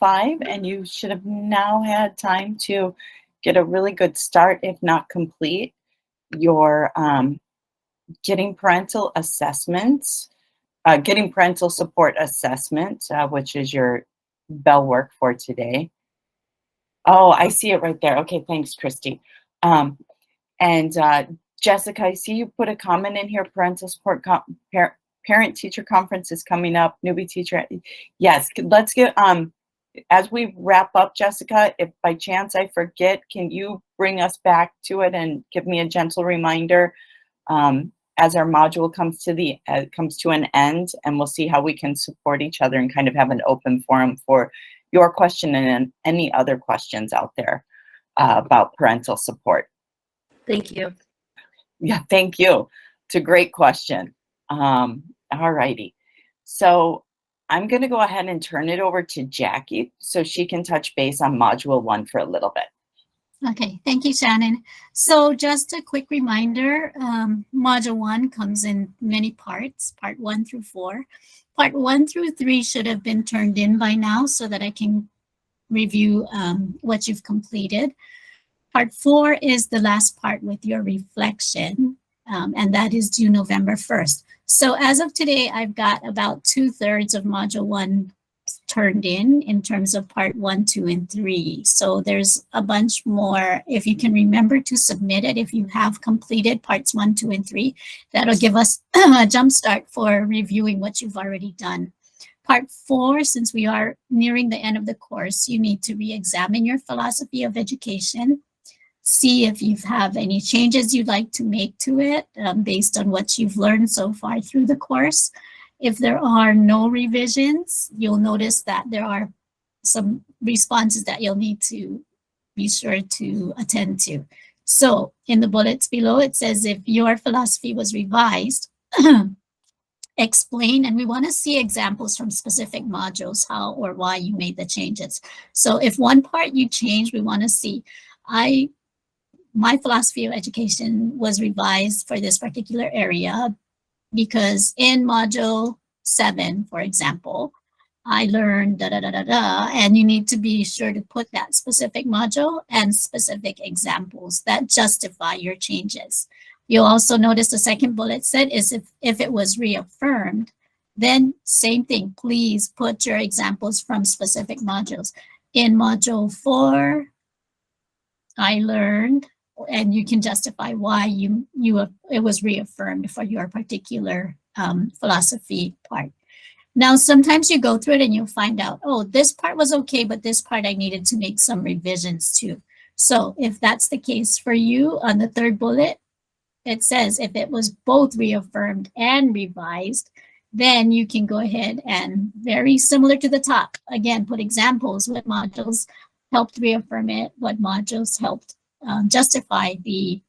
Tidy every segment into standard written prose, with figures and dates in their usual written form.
5, and you should have now had time to get a really good start, if not complete, your getting parental assessments, getting parental support assessment, which is your bell work for today. Oh, I see it right there. Okay, thanks, Christy. Um, and Jessica, I see you put a comment in here. Parental support parent teacher conference is coming up. Newbie teacher. Yes, let's get as we wrap up, Jessica, if by chance I forget, can you bring us back to it and give me a gentle reminder as our module comes to an end, and we'll see how we can support each other and kind of have an open forum for your question and any other questions out there about parental support. Thank you. Yeah, thank you. It's a great question. All righty. So I'm going to go ahead and turn it over to Jackie so she can touch base on Module 1 for a little bit. Okay, thank you, Shannon. So just a quick reminder, Module 1 comes in many parts, Part 1 through 4. Part 1 through 3 should have been turned in by now so that I can review what you've completed. Part 4 is the last part with your reflection, and that is due November 1st. So as of today, I've got about 2/3 of Module 1 turned in terms of Part 1, 2, and 3. So there's a bunch more. If you can remember to submit it, if you have completed Parts 1, 2, and 3, that'll give us a jump start for reviewing what you've already done. Part 4, since we are nearing the end of the course, you need to re-examine your philosophy of education. See if you have any changes you'd like to make to it based on what you've learned so far through the course. If there are no revisions, you'll notice that there are some responses that you'll need to be sure to attend to. So in the bullets below, it says if your philosophy was revised, explain, and we want to see examples from specific modules, how or why you made the changes. So if one part you changed, we want to see, my philosophy of education was revised for this particular area because in module 7, for example, I learned and you need to be sure to put that specific module and specific examples that justify your changes. You'll also notice the second bullet said is if it was reaffirmed, then same thing, please put your examples from specific modules. In module 4, I learned, and you can justify why it was reaffirmed for your particular philosophy part. Now, sometimes you go through it and you'll find out, oh, this part was okay, but this part I needed to make some revisions to. So if that's the case for you, on the third bullet, it says if it was both reaffirmed and revised, then you can go ahead and, very similar to the top, again, put examples, what modules helped reaffirm it, what modules helped justify the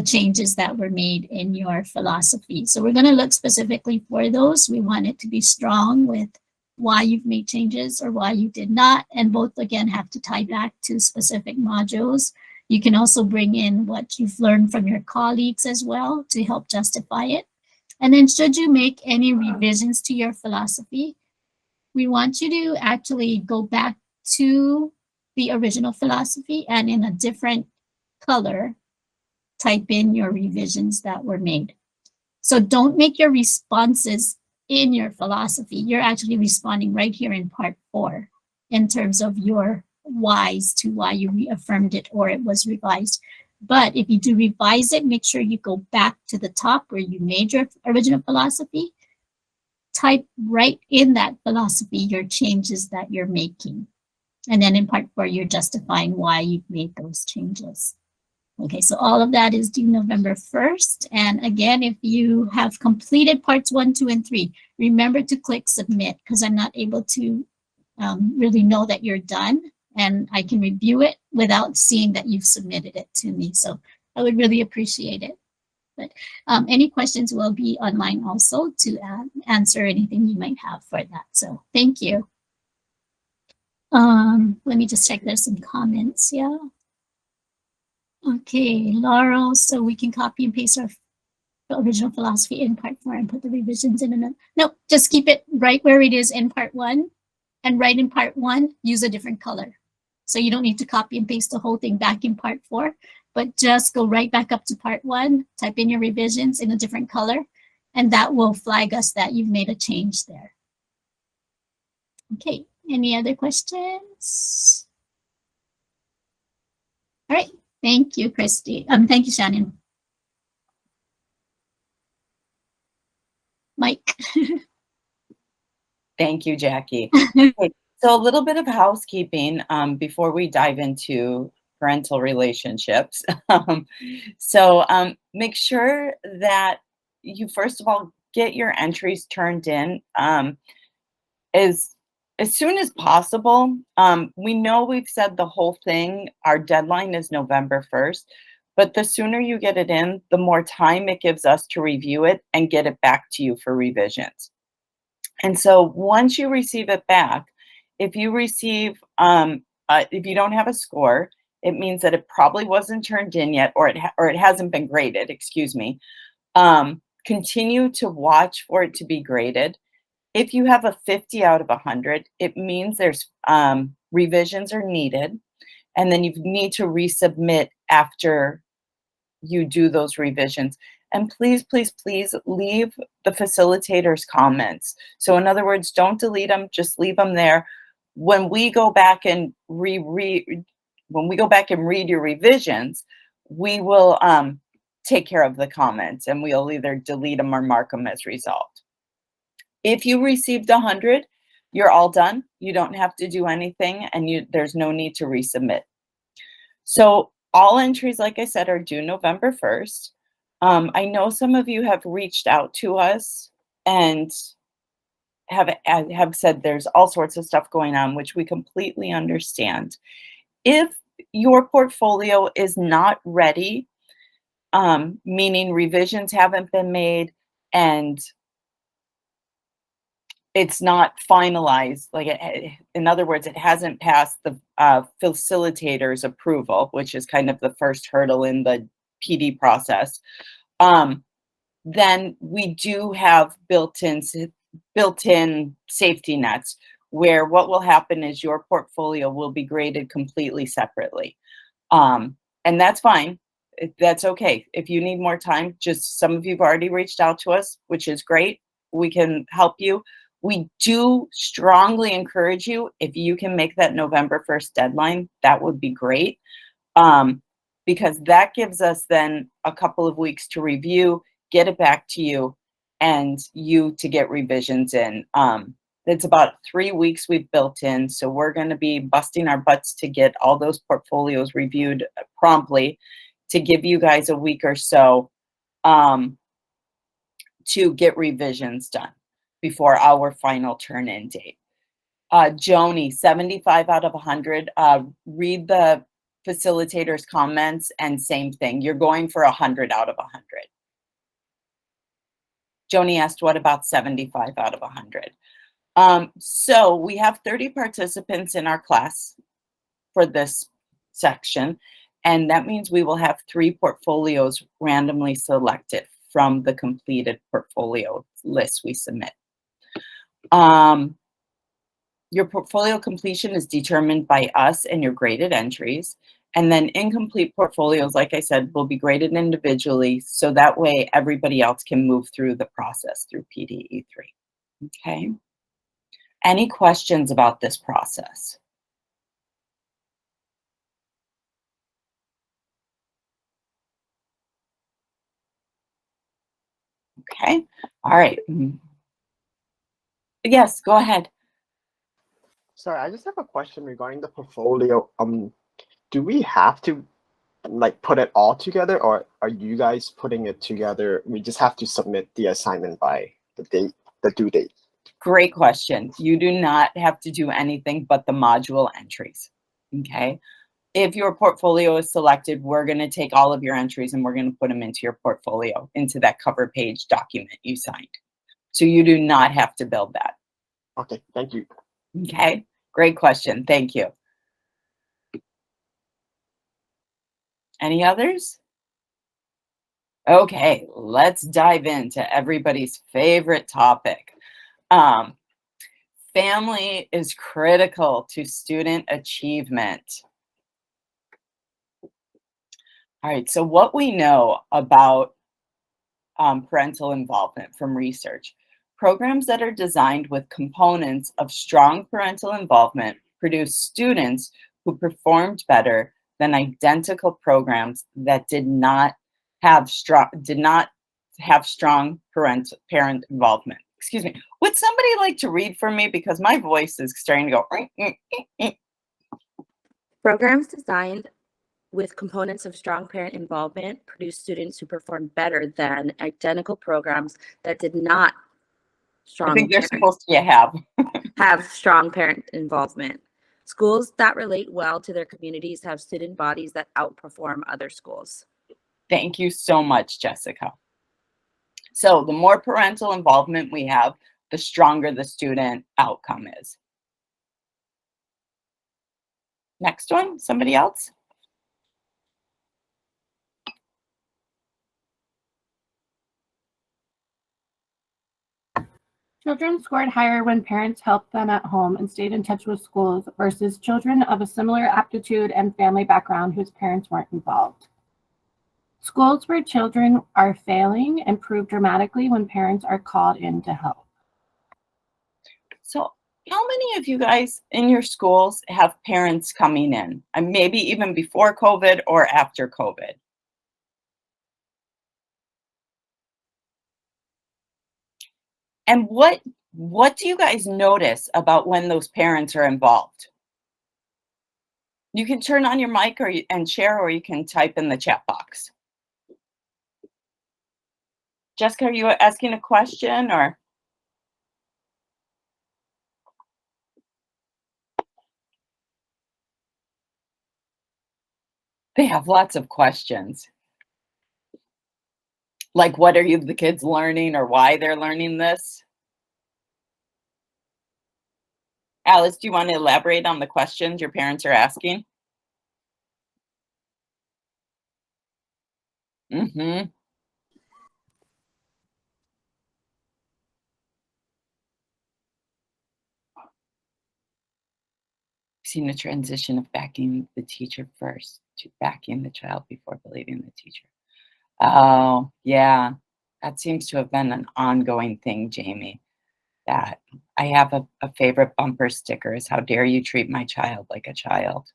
changes that were made in your philosophy. So we're going to look specifically for those. We want it to be strong with why you've made changes or why you did not, and both again have to tie back to specific modules. You can also bring in what you've learned from your colleagues as well to help justify it. And then should you make any revisions to your philosophy, we want you to actually go back to the original philosophy and in a different color, type in your revisions that were made. So don't make your responses in your philosophy. You're actually responding right here in part 4 in terms of your whys to why you reaffirmed it or it was revised. But if you do revise it, make sure you go back to the top where you made your original philosophy. Type right in that philosophy your changes that you're making. And then in part 4, you're justifying why you've made those changes. Okay, so all of that is due November 1st. And again, if you have completed parts 1, 2, and 3, remember to click submit because I'm not able to really know that you're done and I can review it without seeing that you've submitted it to me. So I would really appreciate it. But any questions will be online also to answer anything you might have for that. So thank you. Let me just check, there's some comments, yeah. Okay, Laurel, so we can copy and paste our original philosophy in part 4 and put the revisions in another. No, just keep it right where it is in part 1 and write in part 1, use a different color. So you don't need to copy and paste the whole thing back in part 4, but just go right back up to part 1, type in your revisions in a different color, and that will flag us that you've made a change there. Okay, any other questions? All right, thank you, Christy. Thank you, Shannon. Mike. Thank you, Jackie. Okay, so a little bit of housekeeping before we dive into parental relationships. Make sure that you, first of all, get your entries turned in as soon as possible. We know we've said the whole thing, our deadline is November 1st, but the sooner you get it in, the more time it gives us to review it and get it back to you for revisions. And so once you receive it back, if you receive, if you don't have a score, it means that it probably wasn't turned in yet, or it hasn't been graded, excuse me. Continue to watch for it to be graded. If you have a 50 out of 100, it means there's revisions are needed, and then you need to resubmit after you do those revisions. And please, please, please leave the facilitator's comments. So in other words, don't delete them, just leave them there. When we go back and read your revisions, we will take care of the comments, and we'll either delete them or mark them as resolved. If you received 100, you're all done. You don't have to do anything, and there's no need to resubmit. So all entries, like I said, are due November 1st. I know some of you have reached out to us and have said there's all sorts of stuff going on, which we completely understand. If your portfolio is not ready, meaning revisions haven't been made and it's not finalized, in other words, it hasn't passed the facilitator's approval, which is kind of the first hurdle in the PD process, then we do have built-in safety nets where what will happen is your portfolio will be graded completely separately. And that's fine. That's okay. If you need more time, just some of you have already reached out to us, which is great. We can help you. We do strongly encourage you, if you can make that November 1st deadline, that would be great. Because that gives us then a couple of weeks to review, get it back to you, and you to get revisions in. It's about 3 weeks we've built in, so we're going to be busting our butts to get all those portfolios reviewed promptly, to give you guys a week or so to get revisions done before our final turn-in date. Joni, 75 out of 100. Read the facilitator's comments, and same thing. You're going for 100 out of 100. Joni asked, what about 75 out of 100? So we have 30 participants in our class for this section, and that means we will have 3 portfolios randomly selected from the completed portfolio list we submit. Your portfolio completion is determined by us and your graded entries. And then incomplete portfolios, like I said, will be graded individually, so that way everybody else can move through the process through PDE3. Okay. Any questions about this process? Okay. All right. Yes, go ahead. Sorry, I just have a question regarding the portfolio. Do we have to put it all together, or are you guys putting it together? We just have to submit the assignment by the due date. Great question. You do not have to do anything but the module entries. Okay. If your portfolio is selected, we're going to take all of your entries and we're going to put them into your portfolio, into that cover page document you signed. So you do not have to build that. Okay, thank you. Okay, great question. Thank you. Any others? Okay, let's dive into everybody's favorite topic. family is critical to student achievement. All right, so what we know about parental involvement from research. Programs that are designed with components of strong parental involvement produce students who performed better than identical programs that did not have strong parent involvement. Excuse me. Would somebody like to read for me, because my voice is starting to go. Programs designed with components of strong parent involvement produce students who perform better than identical programs that did not I think they're supposed to have strong parent involvement. Schools that relate well to their communities have student bodies that outperform other schools. Thank you so much, Jessica. So the more parental involvement we have, the stronger the student outcome is. Next one, somebody else? Children scored higher when parents helped them at home and stayed in touch with schools versus children of a similar aptitude and family background whose parents weren't involved. Schools where children are failing improve dramatically when parents are called in to help. So how many of you guys in your schools have parents coming in? And maybe even before COVID or after COVID? And what do you guys notice about when those parents are involved? You can turn on your mic and share, or you can type in the chat box. Jessica, are you asking a question or? They have lots of questions. Like, what are the kids learning, or why they're learning this? Alice, do you want to elaborate on the questions your parents are asking? Mm-hmm. Seen a transition of backing the teacher first to backing the child before believing the teacher. Oh, yeah. That seems to have been an ongoing thing, Jamie. That I have a favorite bumper sticker is, "How dare you treat my child like a child?"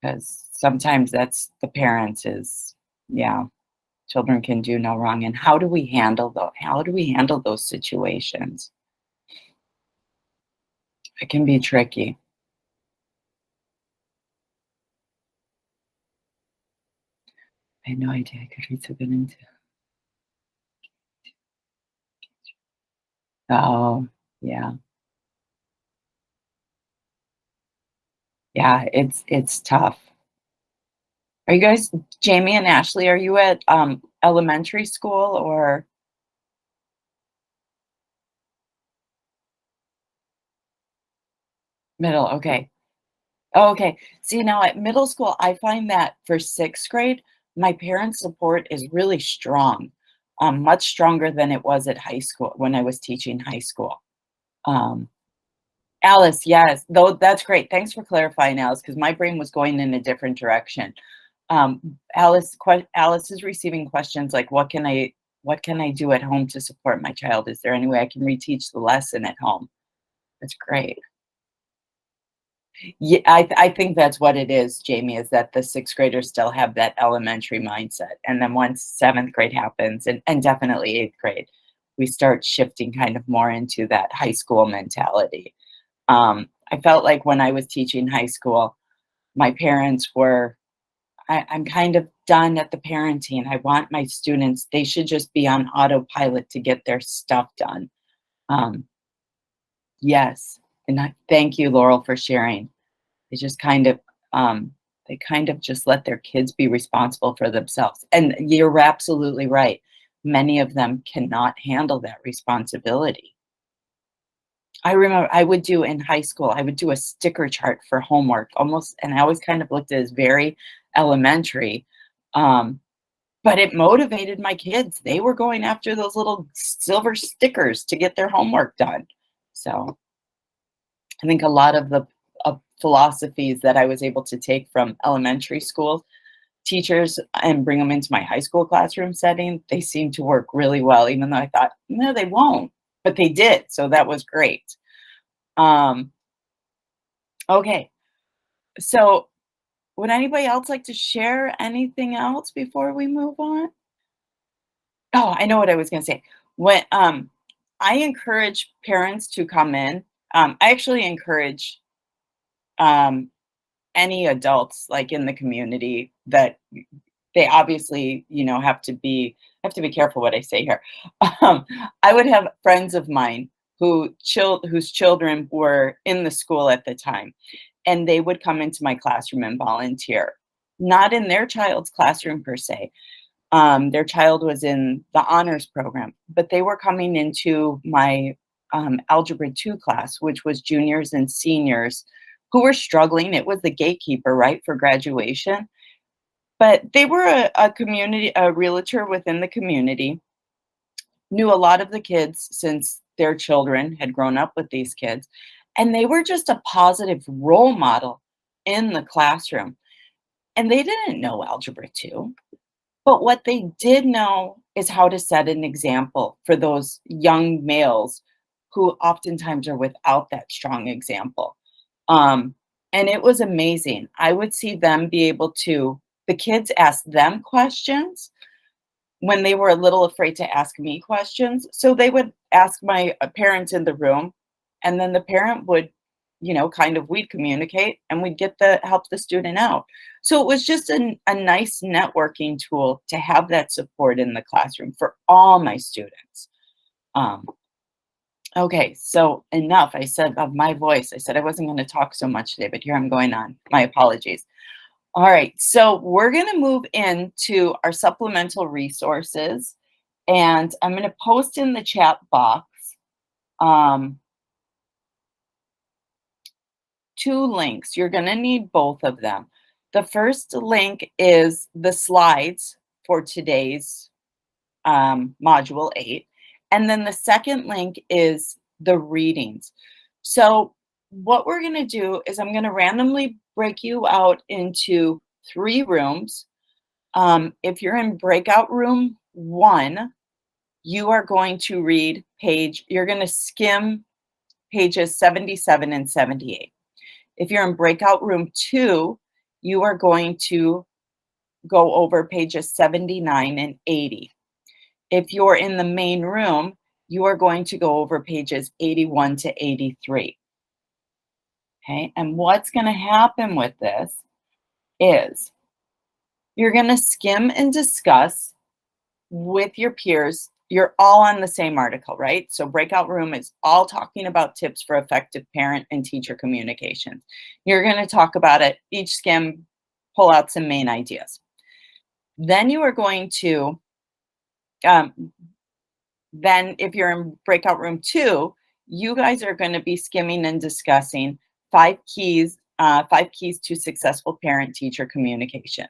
Because sometimes that's the parents is, yeah, children can do no wrong. And how do we handle those situations? It can be tricky. I had no idea I could read so good into. Oh, yeah. Yeah, it's tough. Are you guys, Jamie and Ashley, are you at elementary school or? Middle, okay. Oh, okay. See, now at middle school, I find that for 6th grade, my parents' support is really strong, much stronger than it was at high school when I was teaching high school. Alice, yes, though that's great. Thanks for clarifying, Alice, because my brain was going in a different direction. Alice is receiving questions like, what can I do at home to support my child? Is there any way I can reteach the lesson at home? That's great. Yeah, I think that's what it is, Jamie, is that the 6th graders still have that elementary mindset. And then once 7th grade happens, and definitely 8th grade, we start shifting kind of more into that high school mentality. I felt like when I was teaching high school, my parents were, I'm kind of done at the parenting. I want my students, they should just be on autopilot to get their stuff done. Yes, and thank you, Laurel, for sharing. They just kind of, just let their kids be responsible for themselves. And you're absolutely right. Many of them cannot handle that responsibility. I remember I would do in high school, I would do a sticker chart for homework almost, and I always kind of looked at it as very elementary. But it motivated my kids. They were going after those little silver stickers to get their homework done. So I think a lot of the philosophies that I was able to take from elementary school teachers and bring them into my high school classroom setting, they seem to work really well, even though I thought, no, they won't, but they did. So that was great. Okay. So would anybody else like to share anything else before we move on? Oh, I know what I was going to say. When I encourage parents to come in, I actually encourage any adults like in the community that they obviously, have to be careful what I say here. I would have friends of mine whose children were in the school at the time, and they would come into my classroom and volunteer. Not in their child's classroom per se. Their child was in the honors program, but they were coming into my Algebra 2 class, which was juniors and seniors who were struggling. It was the gatekeeper, right, for graduation. But they were a realtor within the community, knew a lot of the kids since their children had grown up with these kids, and they were just a positive role model in the classroom. And they didn't know Algebra 2. But what they did know is how to set an example for those young males who oftentimes are without that strong example. And it was amazing. I would see them be able to, the kids ask them questions when they were a little afraid to ask me questions. So they would ask my parent in the room, and then the parent would, we'd communicate and we'd help the student out. So it was just a nice networking tool to have that support in the classroom for all my students. Okay, so enough. I said of my voice. I said I wasn't going to talk so much today, but here I'm going on. My apologies. All right, so we're going to move into our supplemental resources, and I'm going to post in the chat box 2 links. You're going to need both of them. The first link is the slides for today's module 8. And then the second link is the readings. So what we're going to do is I'm going to randomly break you out into 3 rooms. If you're in breakout room 1, you are going to read you're going to skim pages 77 and 78. If you're in breakout room 2, you are going to go over pages 79 and 80. If you're in the main room, you are going to go over pages 81 to 83. Okay, and what's going to happen with this is you're going to skim and discuss with your peers. You're all on the same article, right? So breakout room is all talking about tips for effective parent and teacher communication. You're going to talk about it, each skim, pull out some main ideas. Then you are going to, then if you're in breakout room 2, you guys are going to be skimming and discussing 5 keys to successful parent-teacher communication.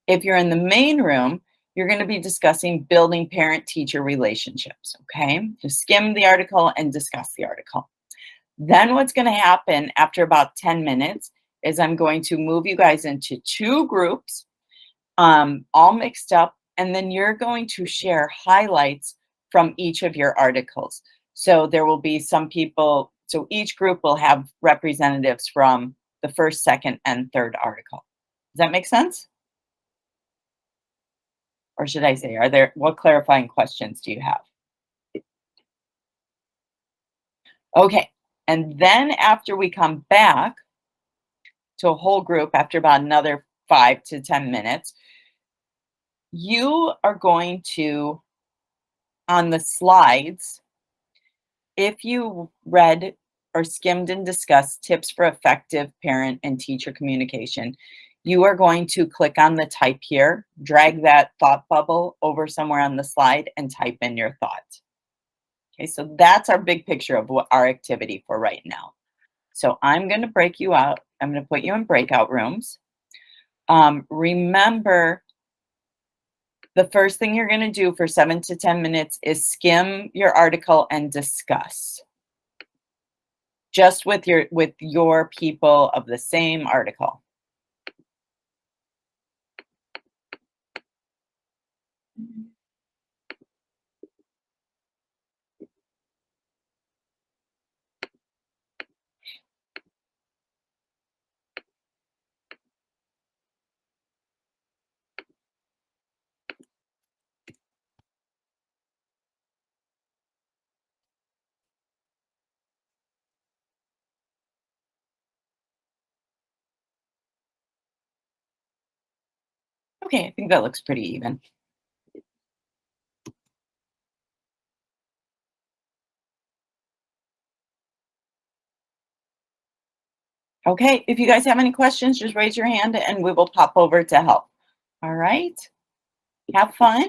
If you're in the main room, you're going to be discussing building parent-teacher relationships, okay? Just skim the article and discuss the article. Then what's going to happen after about 10 minutes is I'm going to move you guys into 2 groups, all mixed up, and then you're going to share highlights from each of your articles. So there will be some people, so each group will have representatives from the first, second, and third article. Does that make sense? Or should I say, what clarifying questions do you have? Okay, and then after we come back to a whole group, after about another 5 to 10 minutes, you are going to, on the slides, if you read or skimmed and discussed tips for effective parent and teacher communication, you are going to click on the type here, drag that thought bubble over somewhere on the slide, and type in your thought. Okay, so that's our big picture of what our activity for right now. So I'm going to break you out. I'm going to put you in breakout rooms. Remember, the first thing you're going to do for 7 to 10 minutes is skim your article and discuss. just with your people of the same article. Okay, I think that looks pretty even. Okay, if you guys have any questions, just raise your hand and we will pop over to help. All right, have fun.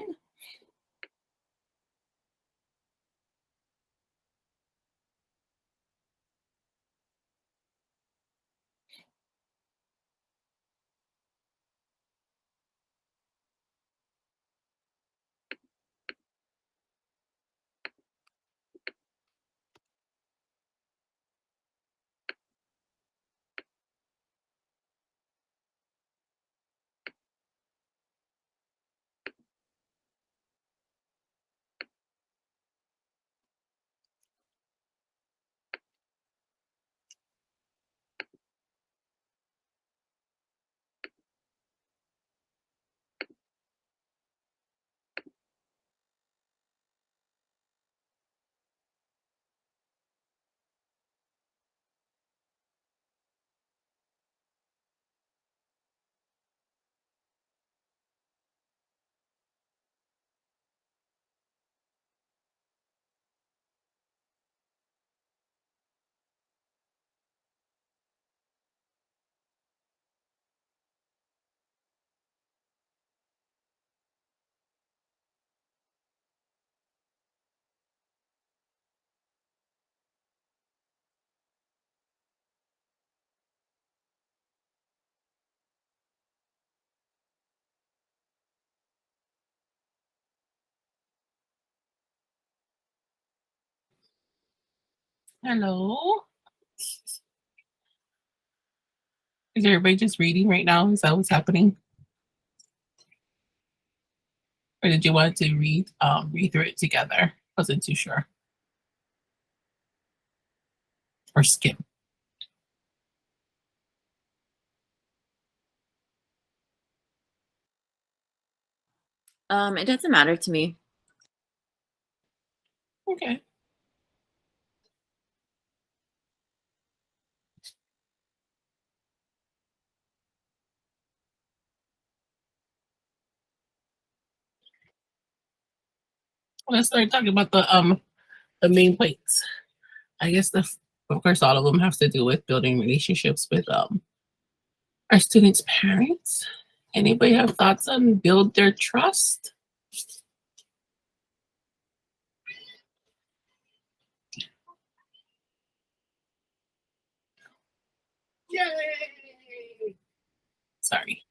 Hello. Is everybody just reading right now? Is that what's happening? Or did you want to read through it together? Wasn't too sure. Or skip. It doesn't matter to me. Okay. Let's start talking about the main points. I guess of course all of them have to do with building relationships with our students' parents. Anybody have thoughts on build their trust? Yay! Sorry.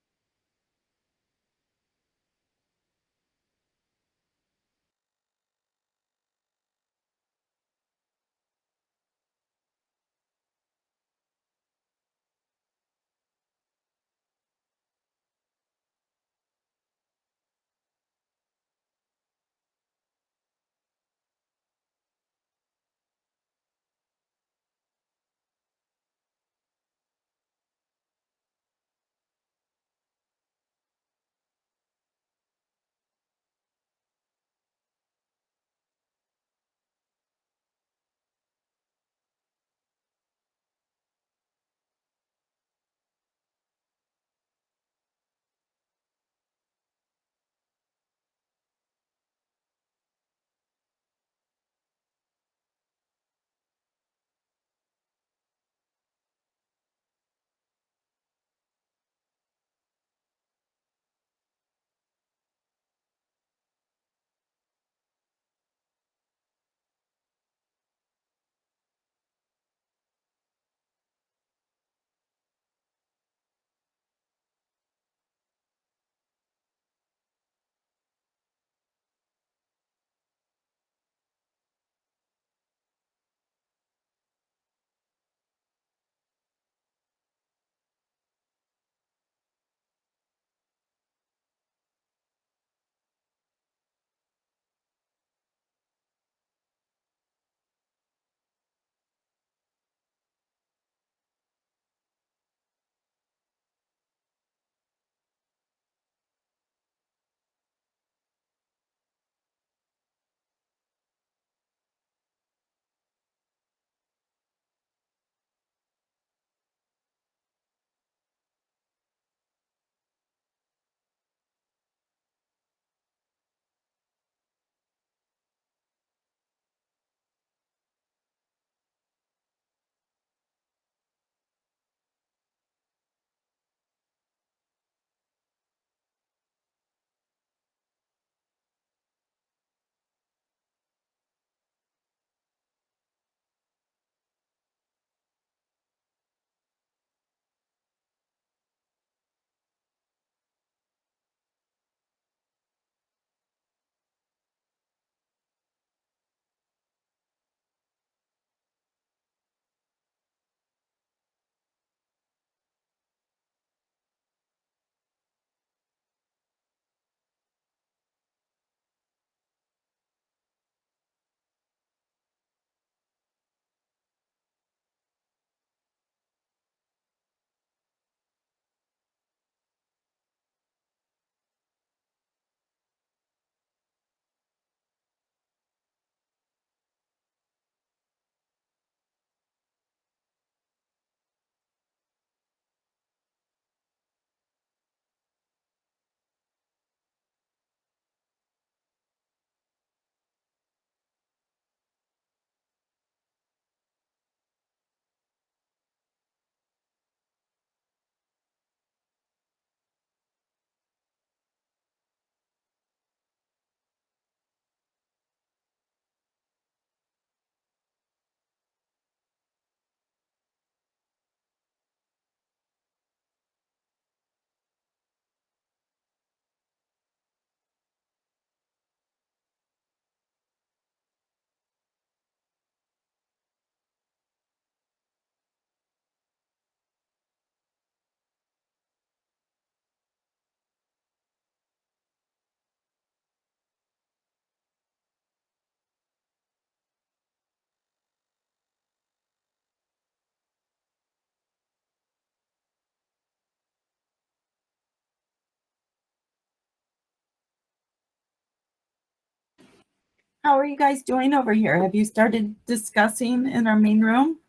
How are you guys doing over here? Have you started discussing in our main room?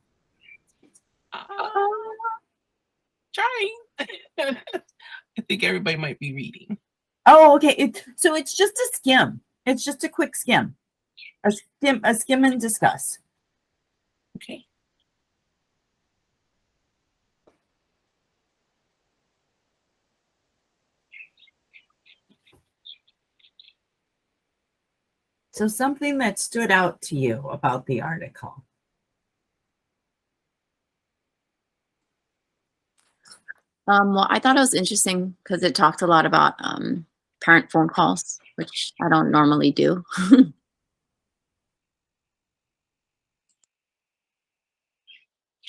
Trying. I think everybody might be reading. Oh, okay. So it's just a skim. It's just a quick skim. A skim and discuss. Okay. So something that stood out to you about the article. Well, I thought it was interesting because it talked a lot about parent phone calls, which I don't normally do.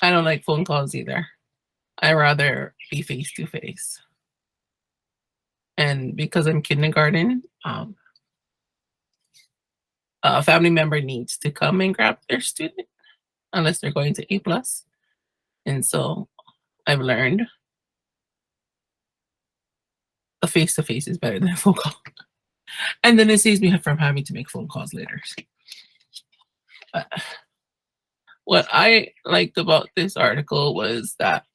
I don't like phone calls either. I rather be face to face. And because I'm kindergarten, a family member needs to come and grab their student unless they're going to A+. And so I've learned a face-to-face is better than a phone call. And then it saves me from having to make phone calls later. But what I liked about this article was that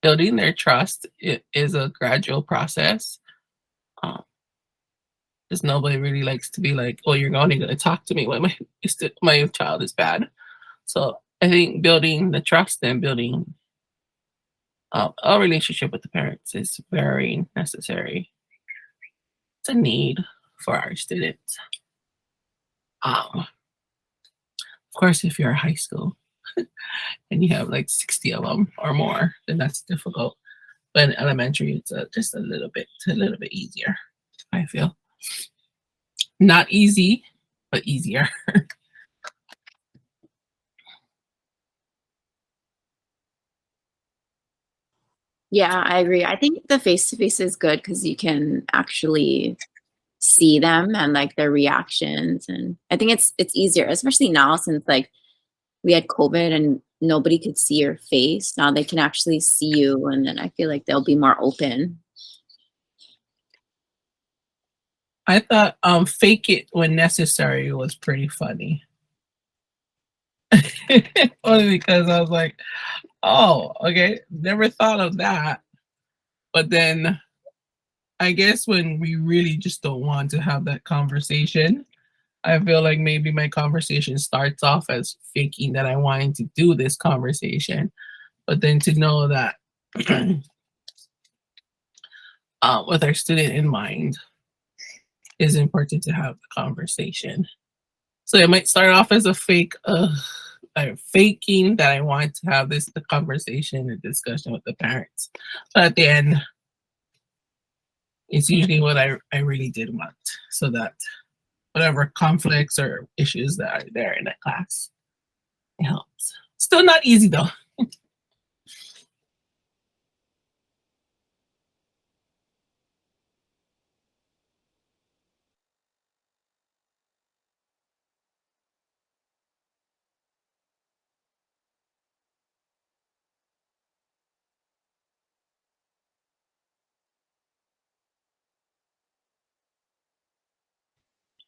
building their trust is a gradual process. Because nobody really likes to be like, oh, you're only going to talk to me when my child is bad. So I think building the trust and building a relationship with the parents is very necessary. It's a need for our students. Of course, if you're high school and you have like 60 of them or more, then that's difficult. But in elementary, it's just a little bit easier, I feel. Not easy, but easier. Yeah, I agree. I think the face-to-face is good because you can actually see them and like their reactions. And I think it's easier, especially now since like we had COVID and nobody could see your face. Now they can actually see you, and then I feel like they'll be more open. I thought fake it when necessary was pretty funny. Only because I was like, oh, okay, never thought of that. But then I guess when we really just don't want to have that conversation, I feel like maybe my conversation starts off as faking that I wanted to do this conversation. But then to know that with our student in mind, is important to have the conversation. So it might start off as a fake, faking that I want to have the conversation and discussion with the parents. But at the end, it's usually what I really did want, so that whatever conflicts or issues that are there in that class, it helps. Still not easy though.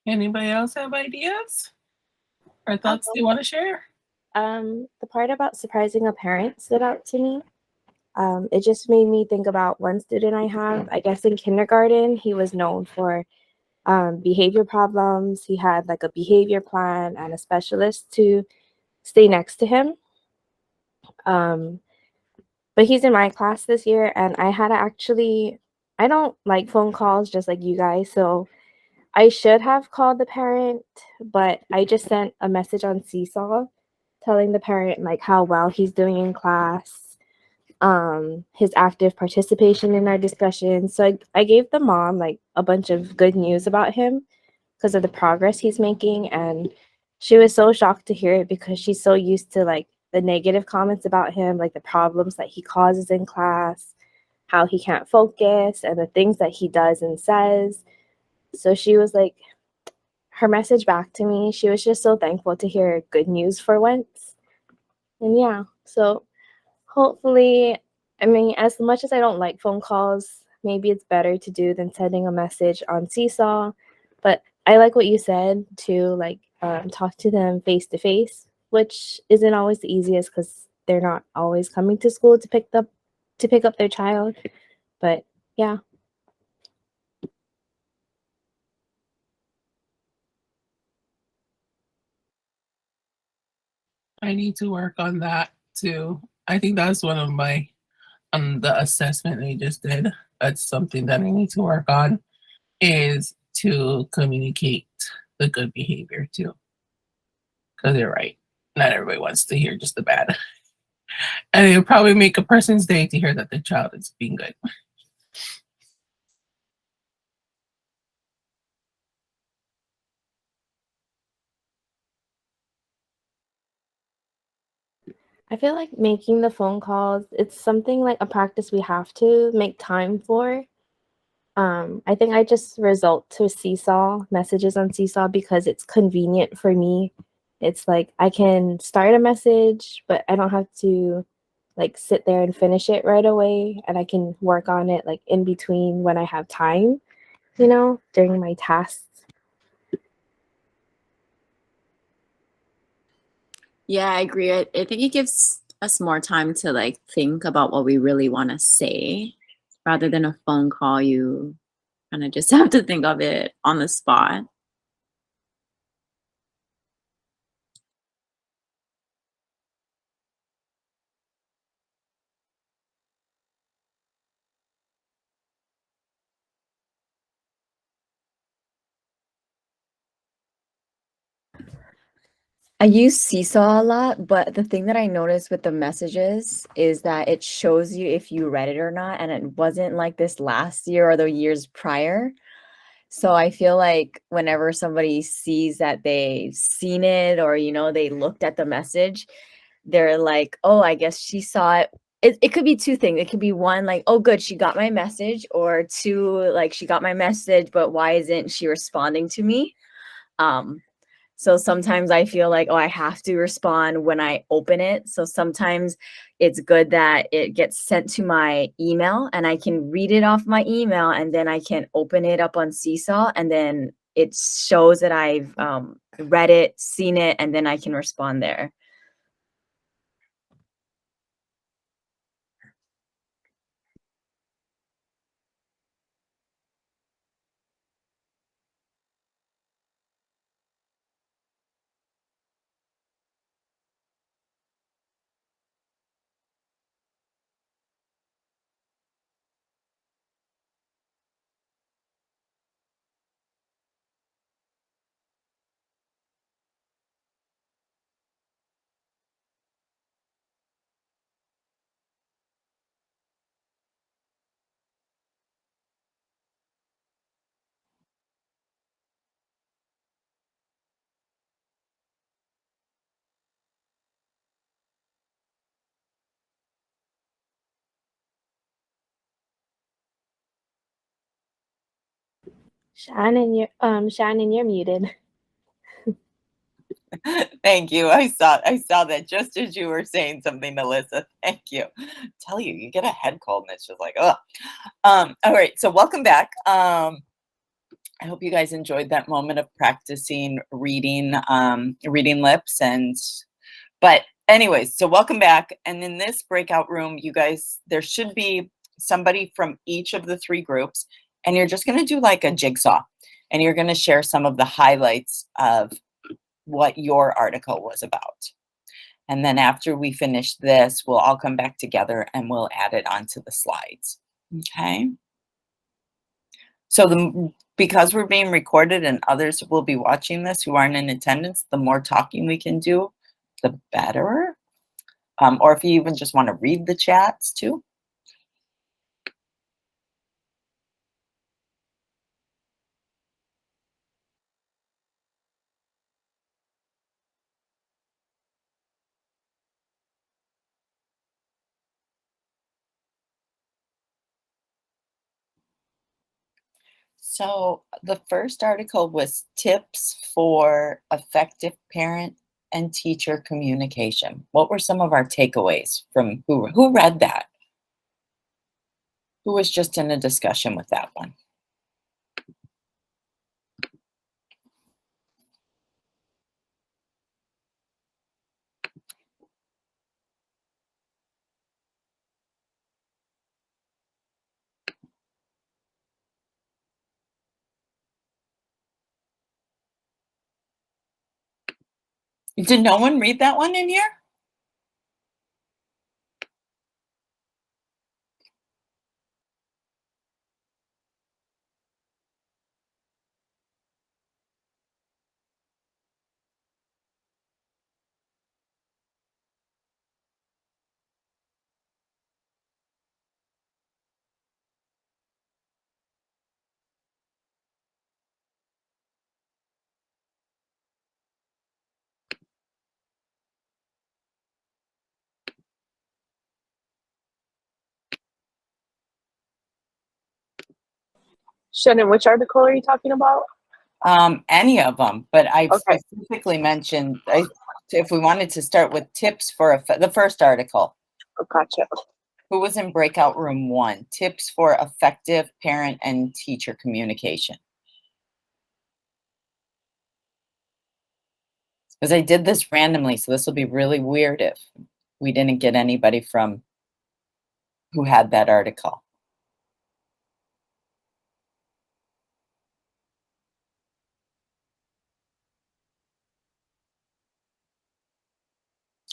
Anybody else have ideas or thoughts they want to share? The part about surprising a parent stood out to me. It just made me think about one student I have. I guess in kindergarten, he was known for behavior problems. He had like a behavior plan and a specialist to stay next to him. But he's in my class this year, and I don't like phone calls just like you guys, so I should have called the parent, but I just sent a message on Seesaw telling the parent like how well he's doing in class, his active participation in our discussion. So I gave the mom like a bunch of good news about him because of the progress he's making, and she was so shocked to hear it because she's so used to like the negative comments about him, like the problems that he causes in class, how he can't focus, and the things that he does and says. So she was like, her message back to me, she was just so thankful to hear good news for once. And yeah, so hopefully, I mean, as much as I don't like phone calls, maybe it's better to do than sending a message on Seesaw. But I like what you said to like talk to them face to face, which isn't always the easiest because they're not always coming to school to pick up their child. But yeah. I need to work on that too. I think that's one of my the assessment we just did. That's something that I need to work on is to communicate the good behavior too. Because you're right. Not everybody wants to hear just the bad. And it'll probably make a person's day to hear that the child is being good. I feel like making the phone calls, it's something like a practice we have to make time for. I think I just resort to Seesaw, messages on Seesaw, because it's convenient for me. It's like I can start a message, but I don't have to like sit there and finish it right away. And I can work on it like in between when I have time, during my tasks. Yeah, I agree. I think it gives us more time to like think about what we really want to say rather than a phone call. You kind of just have to think of it on the spot. I use Seesaw a lot, but the thing that I noticed with the messages is that it shows you if you read it or not, and it wasn't like this last year or the years prior. So I feel like whenever somebody sees that they've seen it or they looked at the message, they're like, "Oh, I guess she saw it." It could be two things. It could be one, like, "Oh, good, she got my message," or two, like, "She got my message, but why isn't she responding to me?" So sometimes I feel like, oh, I have to respond when I open it. So sometimes it's good that it gets sent to my email and I can read it off my email and then I can open it up on Seesaw and then it shows that I've read it, seen it, and then I can respond there. Shannon, you're muted. Thank you. I saw that just as you were saying something, Alyssa. Thank you. Tell you, you get a head cold and it's just like, oh. All right, so welcome back. I hope you guys enjoyed that moment of practicing reading lips but anyways, so welcome back. And in this breakout room, you guys, there should be somebody from each of the three groups, and you're just going to do like a jigsaw, and you're going to share some of the highlights of what your article was about. And then after we finish this, we'll all come back together and we'll add it onto the slides. Okay. So because we're being recorded and others will be watching this who aren't in attendance, the more talking we can do, the better. Or if you even just want to read the chats too. So the first article was tips for effective parent and teacher communication. What were some of our takeaways from who read that? Who was just in a discussion with that one? Did no one read that one in here? Shannon, which article are you talking about? Any of them, but I Okay. specifically mentioned if we wanted to start with tips for the first article. Oh, gotcha. Who was in breakout room 1? Tips for effective parent and teacher communication. Because I did this randomly, so this will be really weird if we didn't get anybody from who had that article.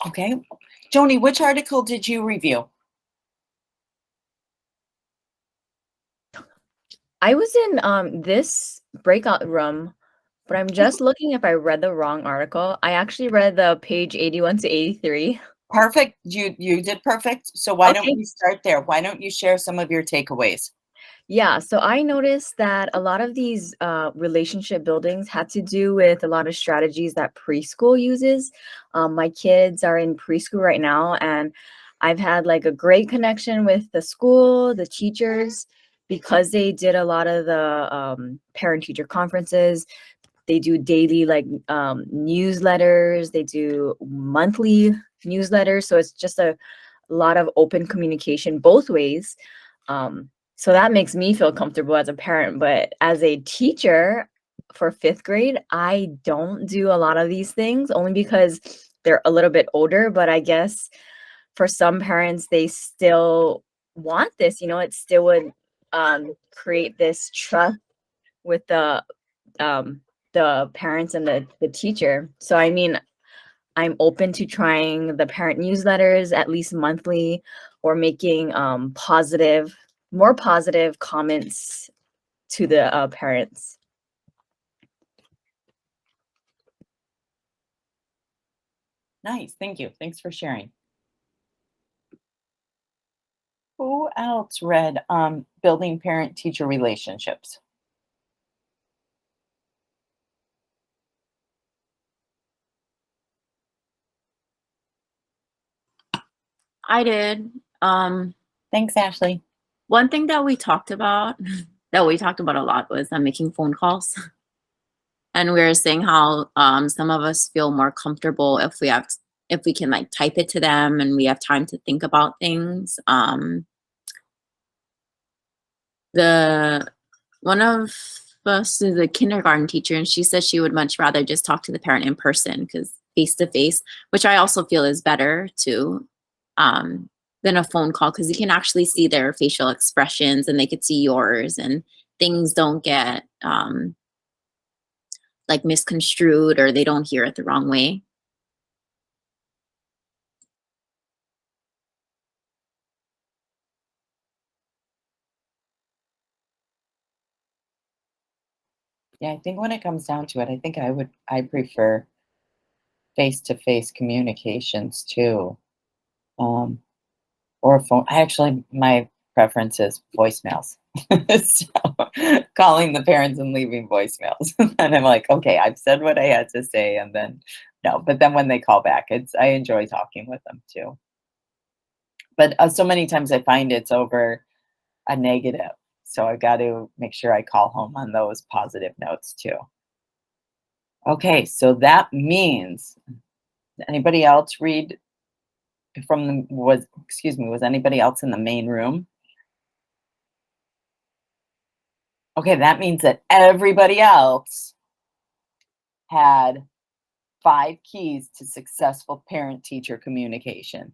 Okay. Joni, which article did you review? I was in this breakout room, but I'm just looking if I read the wrong article. I actually read the page 81 to 83. Perfect. You did perfect. So why don't Okay. we start there? Why don't you share some of your takeaways? Yeah, so I noticed that a lot of these relationship buildings had to do with a lot of strategies that preschool uses. My kids are in preschool right now, and I've had like a great connection with the school, the teachers, because they did a lot of the parent-teacher conferences. They do daily like newsletters, they do monthly newsletters. So it's just a lot of open communication both ways. So that makes me feel comfortable as a parent. But as a teacher for 5th grade, I don't do a lot of these things only because they're a little bit older. But I guess for some parents, they still want this, it still would create this trust with the parents and the teacher. So I mean, I'm open to trying the parent newsletters at least monthly, or making more positive comments to the parents. Nice. Thank you. Thanks for sharing. Who else read Building Parent-Teacher Relationships? I did. Thanks, Ashley. One thing that we talked about a lot was making phone calls. And we were saying how some of us feel more comfortable if we can like type it to them and we have time to think about things. One of us is a kindergarten teacher, and she said she would much rather just talk to the parent in person, because face to face, which I also feel is better too, than a phone call, because you can actually see their facial expressions and they could see yours, and things don't get like misconstrued, or they don't hear it the wrong way. Yeah, I think when it comes down to it, I prefer face-to-face communications too. Or phone. My preference is voicemails. So calling the parents and leaving voicemails. And I'm like, okay, I've said what I had to say, and then no. But then when they call back, I enjoy talking with them too. But so many times I find it's over a negative. So I've got to make sure I call home on those positive notes too. Okay, so that means, anybody else read was anybody else in the main room? Okay, that means that everybody else had 5 keys to successful parent-teacher communication.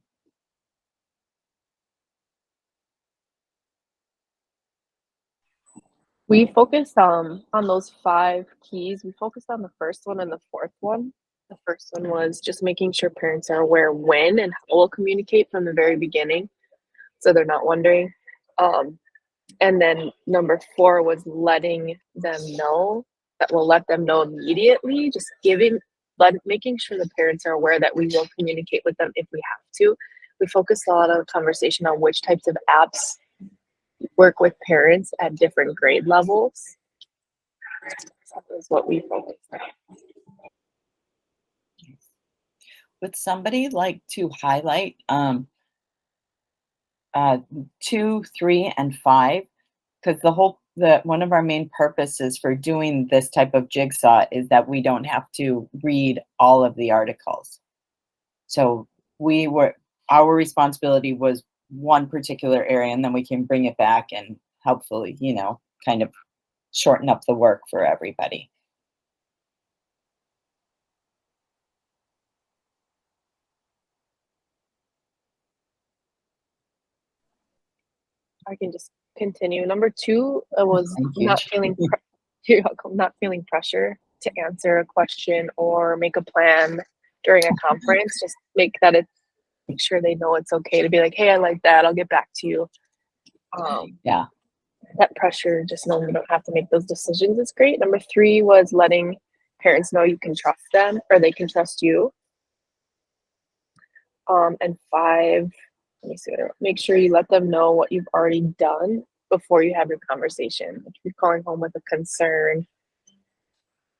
We focused on those 5 keys. We focused on the first one and the 4th one. The first one was just making sure parents are aware when and how we'll communicate from the very beginning, so they're not wondering. Um, and then number 4 was letting them know that we'll let them know immediately, just making sure the parents are aware that we will communicate with them if we have to. We focused a lot of conversation on which types of apps work with parents at different grade levels. That was what we focused on. Would somebody like to highlight 2, 3, and 5? Because the one of our main purposes for doing this type of jigsaw is that we don't have to read all of the articles. So our responsibility was one particular area, and then we can bring it back and hopefully, kind of shorten up the work for everybody. I can just continue. Number 2 was Thank you. you're welcome, not feeling pressure to answer a question or make a plan during a conference. Just make sure they know it's okay to be like, hey, I like that. I'll get back to you. Yeah. That pressure, just knowing you don't have to make those decisions is great. Number 3 was letting parents know you can trust them or they can trust you. And 5, let me see, make sure you let them know what you've already done before you have your conversation. If you're calling home with a concern,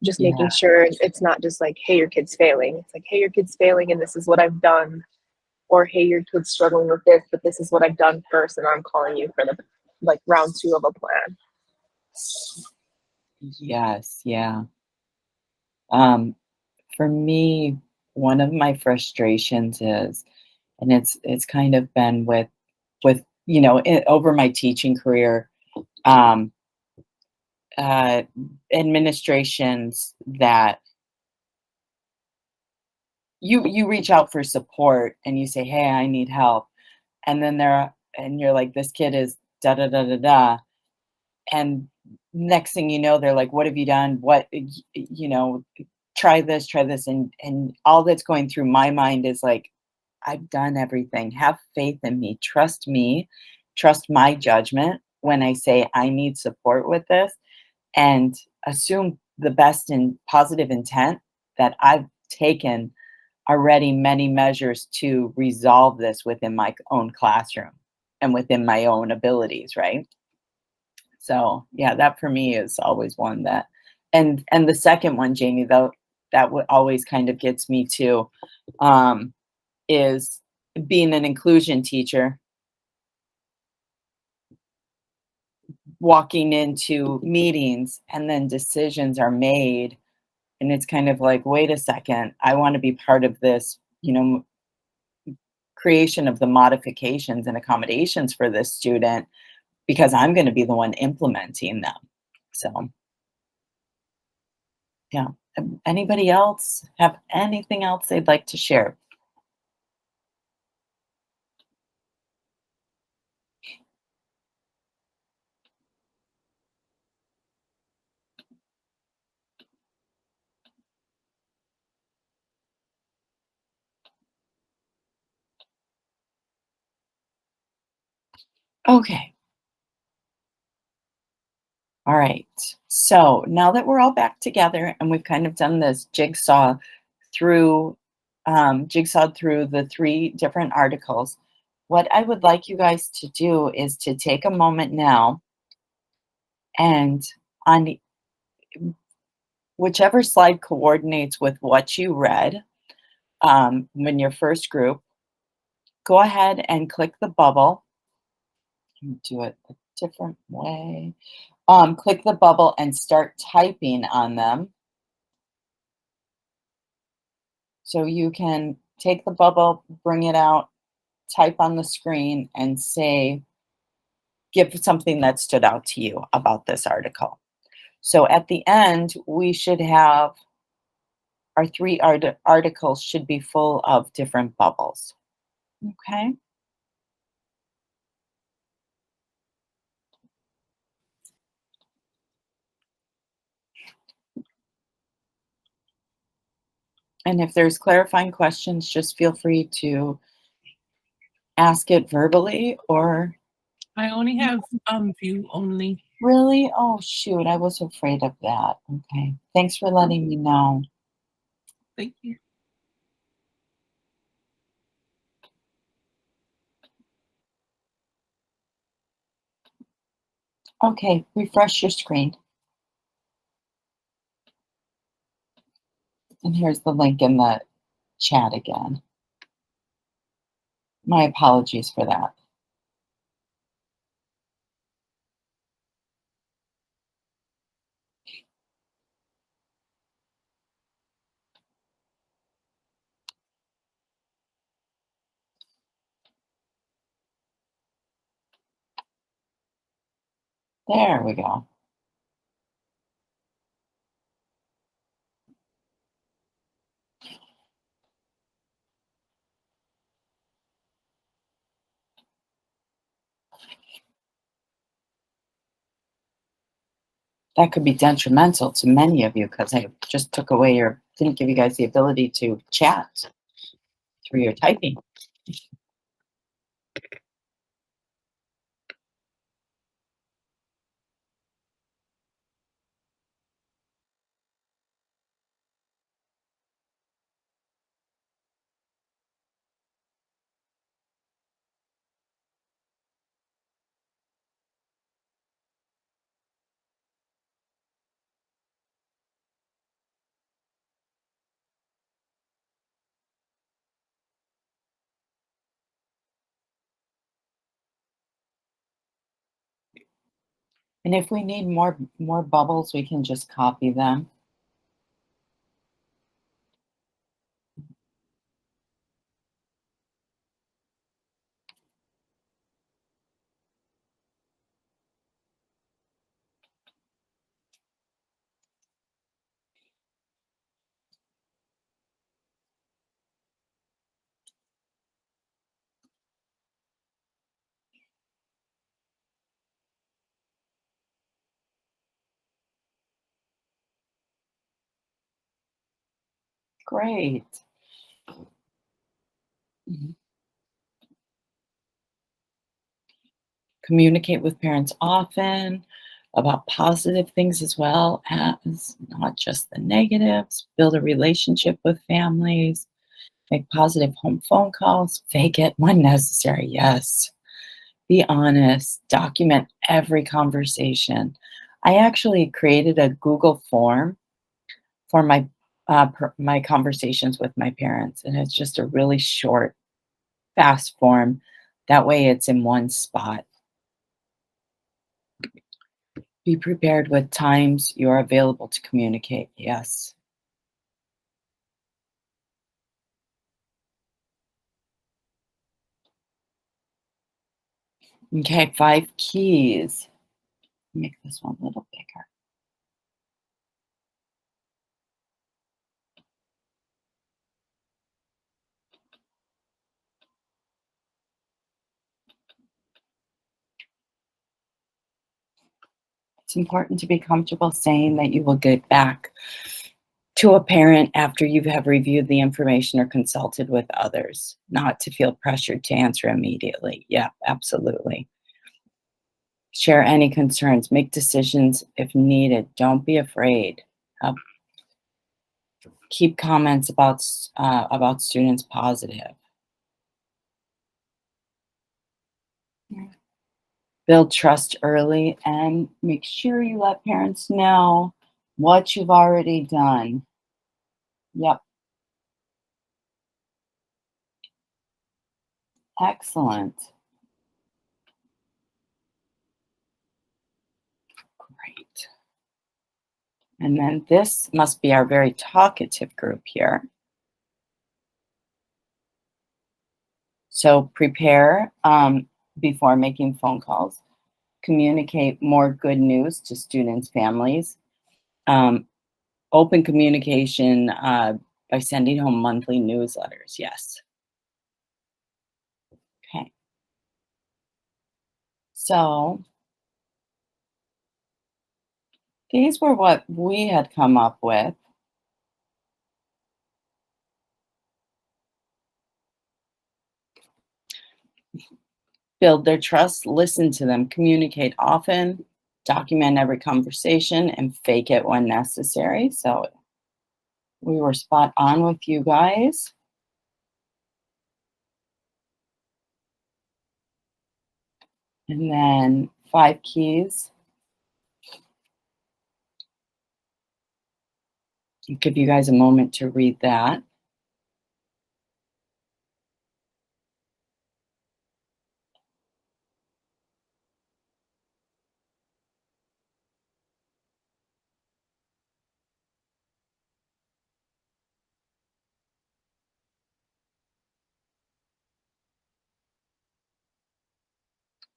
just making sure it's not just like, hey, your kid's failing. It's like, hey, your kid's failing and this is what I've done. Or, hey, your kid's struggling with this, but this is what I've done first, and I'm calling you for the round 2 of a plan. Yes, yeah. For me, one of my frustrations is, and it's kind of been with over my teaching career, um, administrations that you reach out for support and you say, hey, I need help, and then you're like, this kid is da da da da da, and next thing you know, they're like, what have you done? Try this, and all that's going through my mind is like, I've done everything. Have faith in me, trust my judgment when I say I need support with this, and assume the best in positive intent that I've taken already many measures to resolve this within my own classroom and within my own abilities, right? So yeah, that for me is always one that, and the second one, Jamie, though, that would always kind of gets me to, is being an inclusion teacher, walking into meetings and then decisions are made, and it's kind of like, wait a second, I want to be part of this, creation of the modifications and accommodations for this student because I'm going to be the one implementing them. So yeah. Anybody else have anything else they'd like to share? Okay. All right. So now that we're all back together and we've kind of done this through jigsawed through the 3 different articles, what I would like you guys to do is to take a moment now and on whichever slide coordinates with what you read, when your first group, go ahead and click the bubble. Let me do it a different way. Click the bubble and start typing on them. So you can take the bubble, bring it out, type on the screen, and give something that stood out to you about this article. So at the end, we should have our 3 articles should be full of different bubbles. Okay. And if there's clarifying questions, just feel free to ask it verbally or I only have view only. really? Oh, shoot. I was afraid of that. Okay. Thanks for letting me know. Thank you. Okay. Refresh your screen. And here's the link in the chat again. My apologies for that. There we go. That could be detrimental to many of you because I just took away your, didn't give you guys the ability to chat through your typing. And if we need more bubbles, we can just copy them. Great. Mhm. Communicate with parents often about positive things as well as not just the negatives. Build a relationship with families. Make positive home phone calls. Fake it when necessary. Yes. Be honest. Document every conversation. I actually created a Google form for my conversations with my parents, and it's just a really short, fast form. That way, it's in one spot. Be prepared with times you're available to communicate. Yes. Okay, 5 keys. Make this one a little bigger. It's important to be comfortable saying that you will get back to a parent after you have reviewed the information or consulted with others, not to feel pressured to answer immediately. Yeah, absolutely. Share any concerns, make decisions if needed. Don't be afraid. Keep comments about students positive. Build trust early and make sure you let parents know what you've already done. Yep. Excellent. Great. And then this must be our very talkative group here. So prepare before making phone calls. Communicate more good news to students, families. Open communication by sending home monthly newsletters. Yes. Okay. So these were what we had come up with. build their trust, listen to them, communicate often, document every conversation, and fake it when necessary. So we were spot on with you guys. And then 5 keys. I'll give you guys a moment to read that.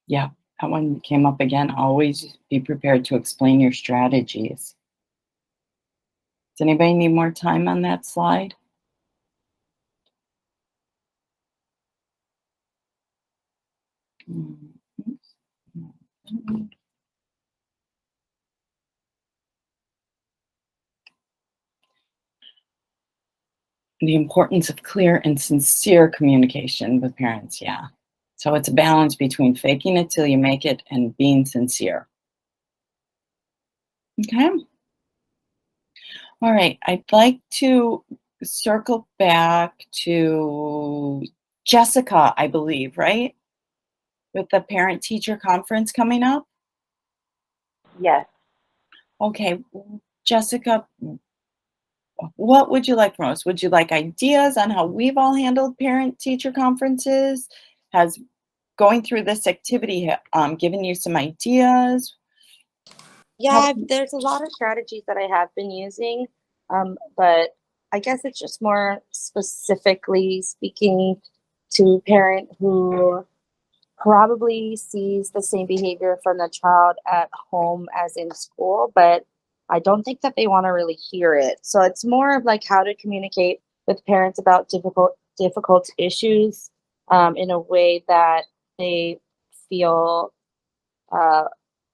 Yeah, that one came up again. Always be prepared to explain your strategies. Does anybody need more time on that slide? The importance of clear and sincere communication with parents, yeah. So it's a balance between faking it till you make it and being sincere. Okay. All right, I'd like to circle back to Jessica, I believe, right? With the parent-teacher conference coming up? Yes. Okay, Jessica, what would you like from us? Would you like ideas on how we've all handled parent-teacher conferences? Has going through this activity given you some ideas? Yeah, there's a lot of strategies that I have been using, but I guess it's just more specifically speaking to a parent who probably sees the same behavior from the child at home as in school, but I don't think that they want to really hear it. So it's more of like how to communicate with parents about difficult issues in a way that they feel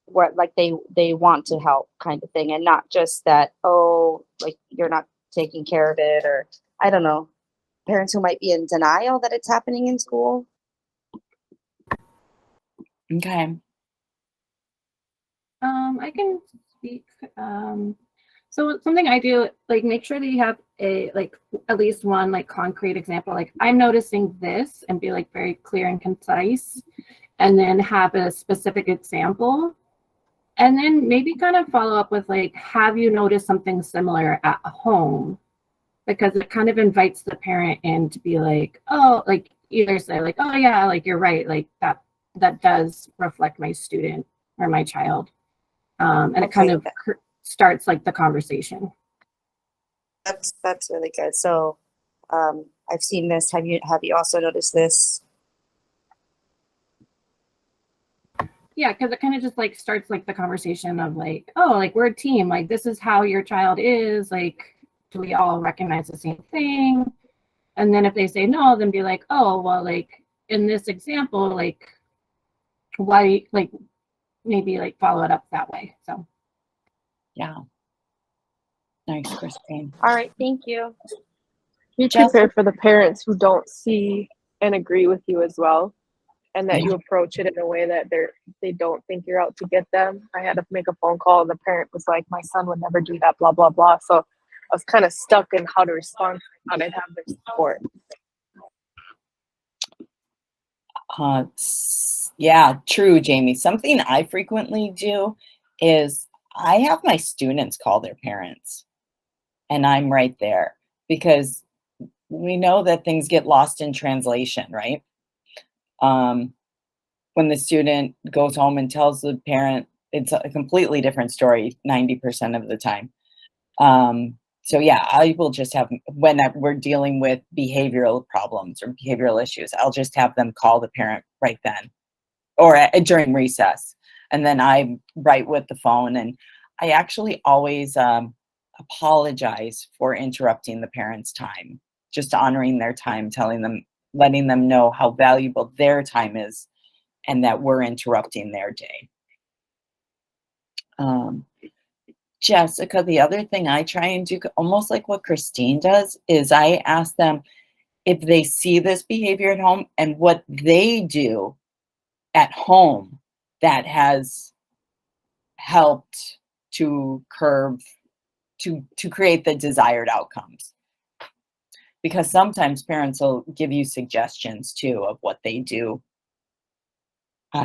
what like they want to help kind of thing, and not just that, oh, like you're not taking care of it, or I don't know, parents who might be in denial that it's happening in school. Okay. I can speak. So something I do, like, make sure that you have a, like, at least one, like, concrete example. Like, I'm noticing this, and be, like, very clear and concise, and then have a specific example. And then maybe kind of follow up with, like, have you noticed something similar at home? Because it kind of invites the parent in to be like, oh, like, either say, like, oh, yeah, like, you're right. Like, that does reflect my student or my child. And it kind of starts, like, the conversation. That's really good. So I've seen this. Have you also noticed this? Yeah, because it kind of just, like, starts, like, the conversation of, like, oh, like, we're a team. Like, this is how your child is. Like, do we all recognize the same thing? And then if they say no, then be like, oh, well, like, in this example, like, why, like, maybe, like, follow it up that way. So Yeah. Nice, Christine. All right, thank you. Be Jess- prepared for the parents who don't see and agree with you as well, and that you approach it in a way that they don't think you're out to get them. I had to make a phone call, and the parent was like, my son would never do that, blah, blah, blah. So I was kind of stuck in how to respond. I thought I'd have their support. Yeah, true, Jamie. Something I frequently do is I have my students call their parents, and I'm right there, because we know that things get lost in translation, right? When the student goes home and tells the parent, it's a completely different story 90% of the time. So yeah, I will just have, when we're dealing with behavioral problems or behavioral issues, I'll just have them call the parent right then, or during recess. And then I'm right with the phone, and I actually always apologize for interrupting the parents' time, just honoring their time, letting them know how valuable their time is, and that we're interrupting their day. Jessica, the other thing I try and do, almost like what Christine does, is I ask them if they see this behavior at home and what they do at home that has helped to curb to create the desired outcomes. Because sometimes parents will give you suggestions too of what they do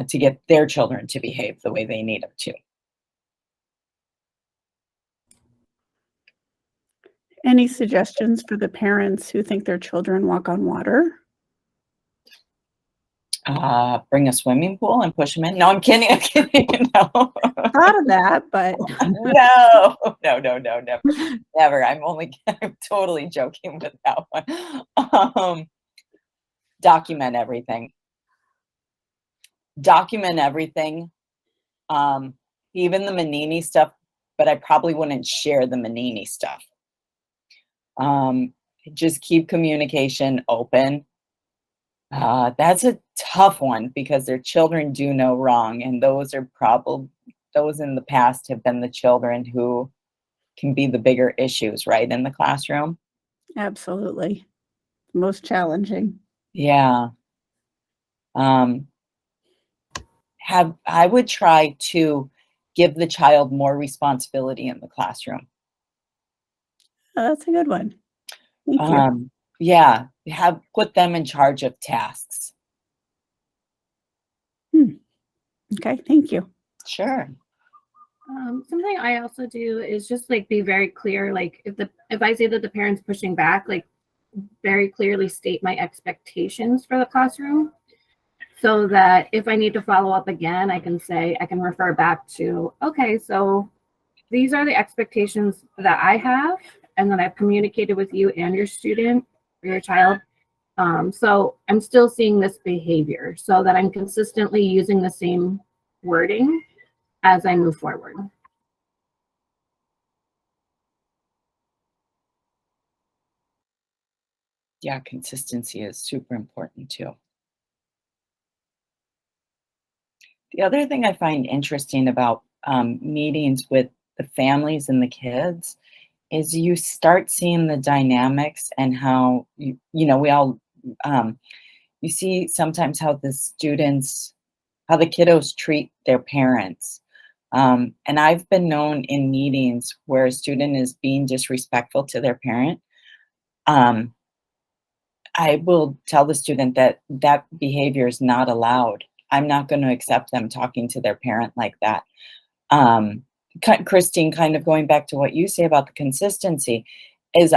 to get their children to behave the way they need them to. Any suggestions for the parents who think their children walk on water? Bring a swimming pool and push them in. No, I'm kidding. I'm kidding. No. Thought of that, but No, never. I'm totally joking with that one. Document everything. Document everything. Even the Manini stuff, but I probably wouldn't share the Manini stuff. Just keep communication open. That's a tough one because their children do no wrong, and those in the past have been the children who can be the bigger issues, right, in the classroom. absolutely. Most challenging. Yeah. I would try to give the child more responsibility in the classroom. Oh, that's a good one. Thank you. Yeah, put them in charge of tasks. Okay, thank you. Sure. Something I also do is just like be very clear. Like if I say that the parent's pushing back, like very clearly state my expectations for the classroom, so that if I need to follow up again, I can refer back to, okay, so these are the expectations that I have and that I've communicated with you and your student or your child. So I'm still seeing this behavior, so that I'm consistently using the same wording as I move forward. Yeah, consistency is super important too. The other thing I find interesting about meetings with the families and the kids is you start seeing the dynamics and how we all you see sometimes how the kiddos treat their parents. And I've been known in meetings where a student is being disrespectful to their parent. I will tell the student that behavior is not allowed. I'm not going to accept them talking to their parent like that. Christine, kind of going back to what you say about the consistency, is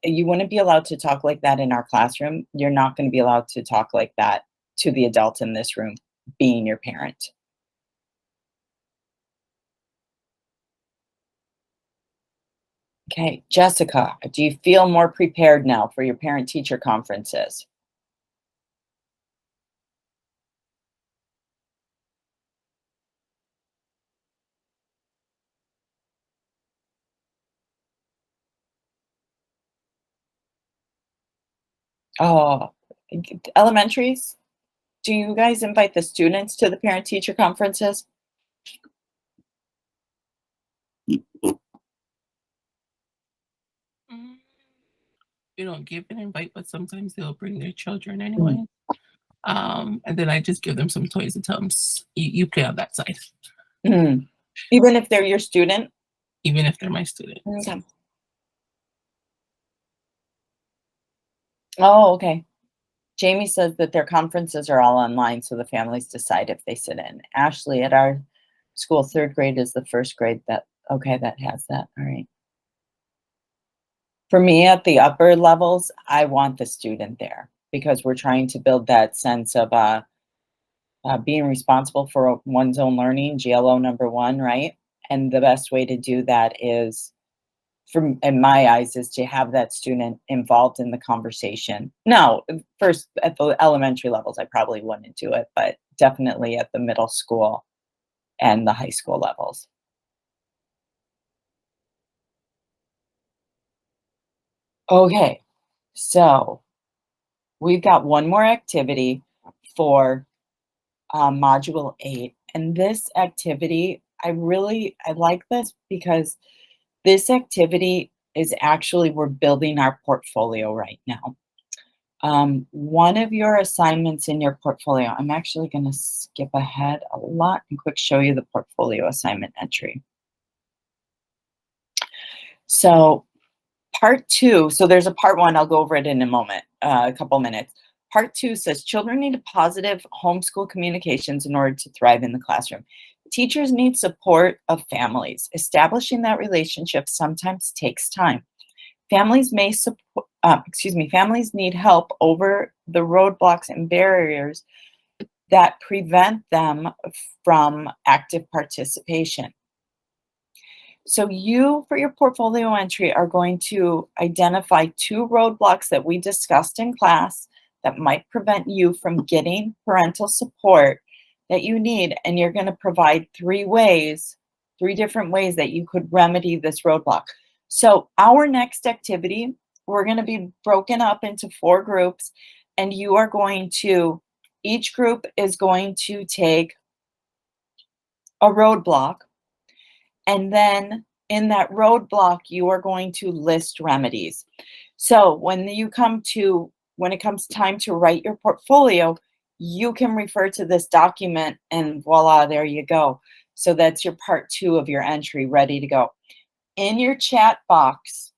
you wouldn't be allowed to talk like that in our classroom. You're not going to be allowed to talk like that to the adult in this room, being your parent. Okay, Jessica, do you feel more prepared now for your parent-teacher conferences? Oh, elementaries, do you guys invite the students to the parent-teacher conferences? You don't give an invite, but sometimes they'll bring their children anyway. And then I just give them some toys and tell them, you play on that side. Even if they're your student? Even if they're my student. Okay. Oh, okay. Jamie says that their conferences are all online, so the families decide if they sit in. Ashley, at our school, 3rd grade is the first grade that has that. All right. For me, at the upper levels, I want the student there because we're trying to build that sense of being responsible for one's own learning, GLO #1, right? And the best way to do that is, in my eyes, is to have that student involved in the conversation. No, first at the elementary levels, I probably wouldn't do it, but definitely at the middle school and the high school levels. Okay, so we've got one more activity for Module 8, and this activity, I like this because this activity is actually, we're building our portfolio right now. One of your assignments in your portfolio, I'm actually going to skip ahead a lot and quick show you the portfolio assignment entry. So part 2, so there's a part 1, I'll go over it in a moment, a couple minutes. Part 2 says children need positive homeschool communications in order to thrive in the classroom. Teachers need support of families. Establishing that relationship sometimes takes time. Families may support, families need help over the roadblocks and barriers that prevent them from active participation. So you, for your portfolio entry, are going to identify 2 roadblocks that we discussed in class that might prevent you from getting parental support that you need, and you're going to provide 3 different ways that you could remedy this roadblock. So our next activity, we're going to be broken up into 4 groups, and you are going to, each group is going to take a roadblock, and then in that roadblock, you are going to list remedies. So when it comes time to write your portfolio, you can refer to this document and voila, there you go. So that's your part 2 of your entry ready to go. In your chat box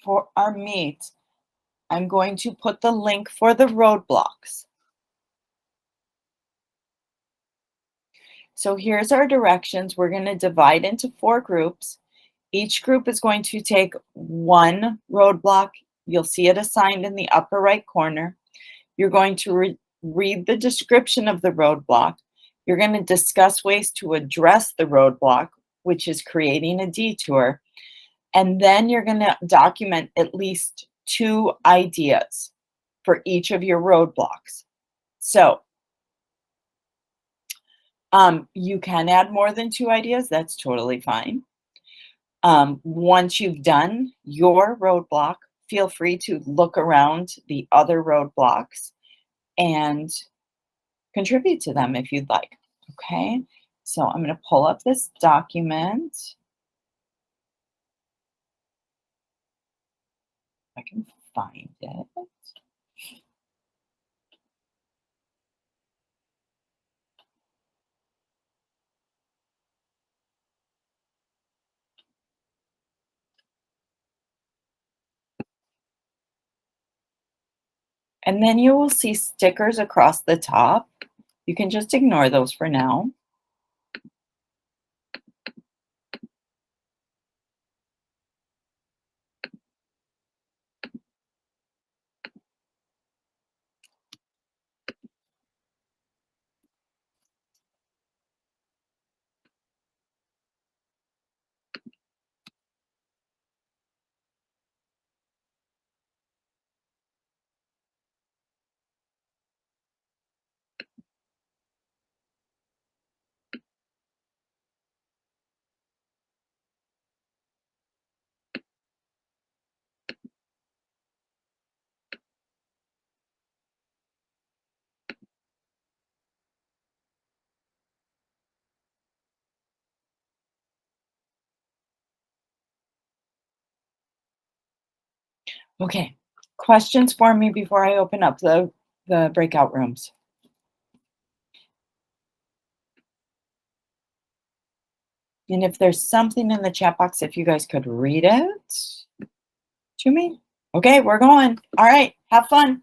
for our meet, I'm going to put the link for the roadblocks. So here's our directions. We're going to divide into 4 groups. Each group is going to take 1 roadblock. You'll see it assigned in the upper right corner. You're going to read the description of the roadblock. You're going to discuss ways to address the roadblock, which is creating a detour. And then you're going to document at least 2 ideas for each of your roadblocks. So you can add more than 2 ideas. That's totally fine. Once you've done your roadblock, feel free to look around the other roadblocks and contribute to them if you'd like. Okay, so I'm going to pull up this document. If I can find it. And then you will see stickers across the top. You can just ignore those for now. Okay, questions for me before I open up the breakout rooms? And if there's something in the chat box, if you guys could read it to me. Okay, we're going. All right, have fun.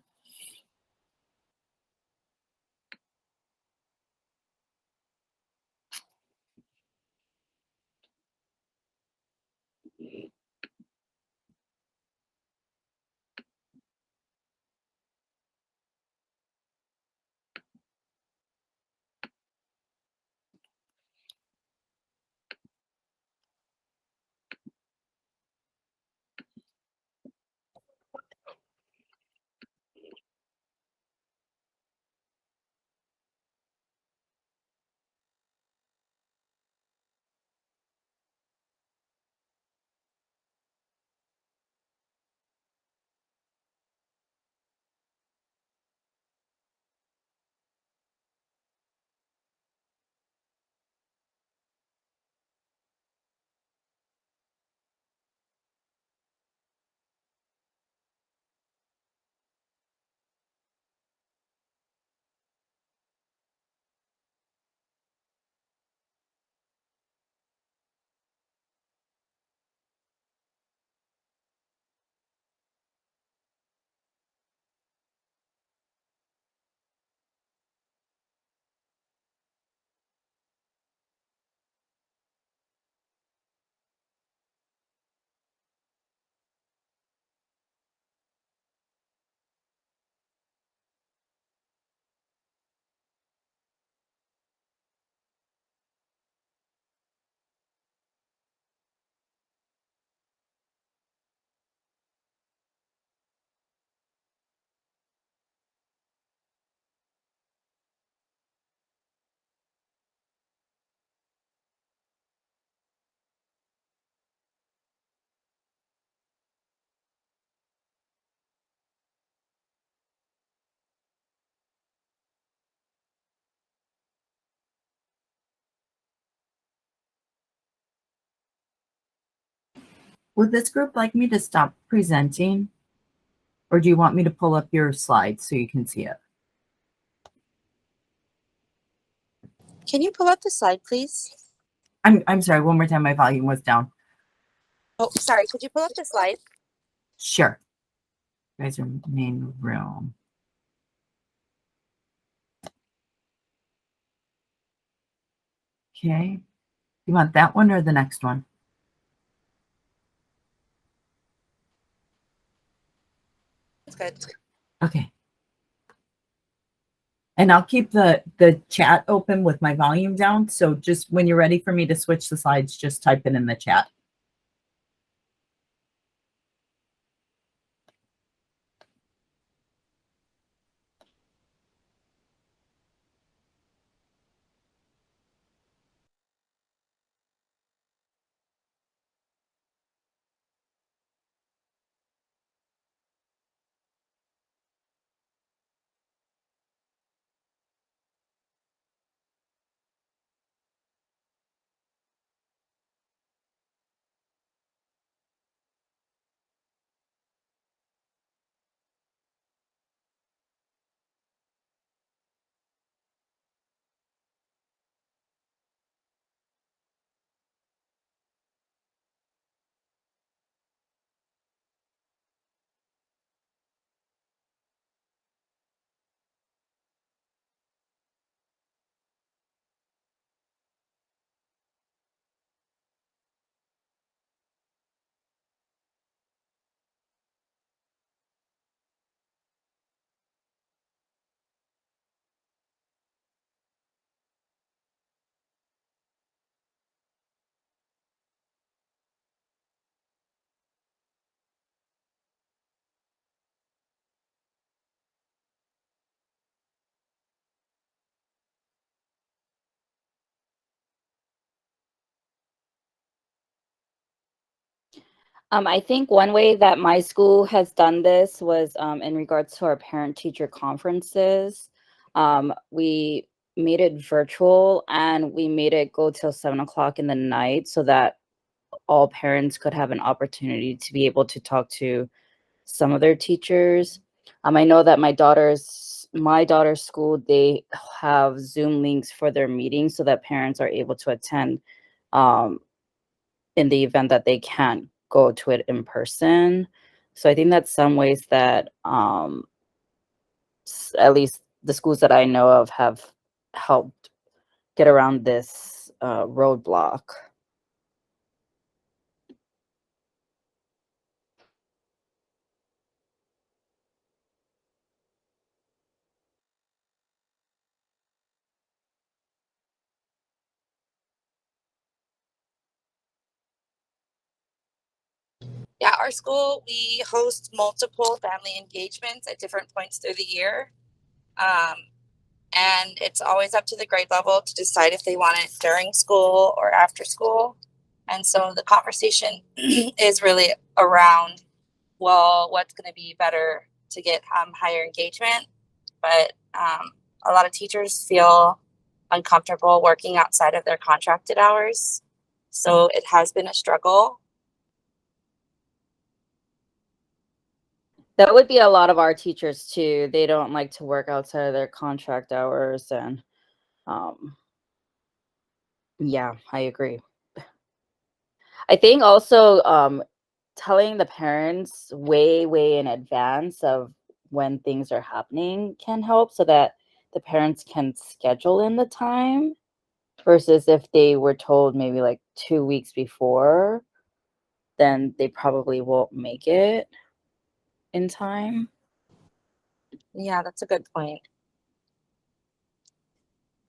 Would this group like me to stop presenting? Or do you want me to pull up your slides so you can see it? Can you pull up the slide, please? I'm sorry, one more time, my volume was down. Oh, sorry. Could you pull up the slide? Sure. You guys are in the main room. Okay. You want that one or the next one? That's good. Okay. And I'll keep the chat open with my volume down. So just when you're ready for me to switch the slides, just type it in the chat. I think one way that my school has done this was in regards to our parent-teacher conferences. We made it virtual and we made it go till 7 o'clock in the night so that all parents could have an opportunity to be able to talk to some of their teachers. I know that my daughter's school, they have Zoom links for their meetings so that parents are able to attend in the event that they can't go to it in person. So I think that's some ways that at least the schools that I know of have helped get around this roadblock. Yeah, our school, we host multiple family engagements at different points through the year. And it's always up to the grade level to decide if they want it during school or after school. And so the conversation is really around, well, what's going to be better to get higher engagement. But a lot of teachers feel uncomfortable working outside of their contracted hours. So it has been a struggle. That would be a lot of our teachers too. They don't like to work outside of their contract hours, and yeah, I agree. I think also telling the parents way in advance of when things are happening can help so that the parents can schedule in the time versus if they were told maybe like 2 weeks before, then they probably won't make it in time. Yeah, that's a good point.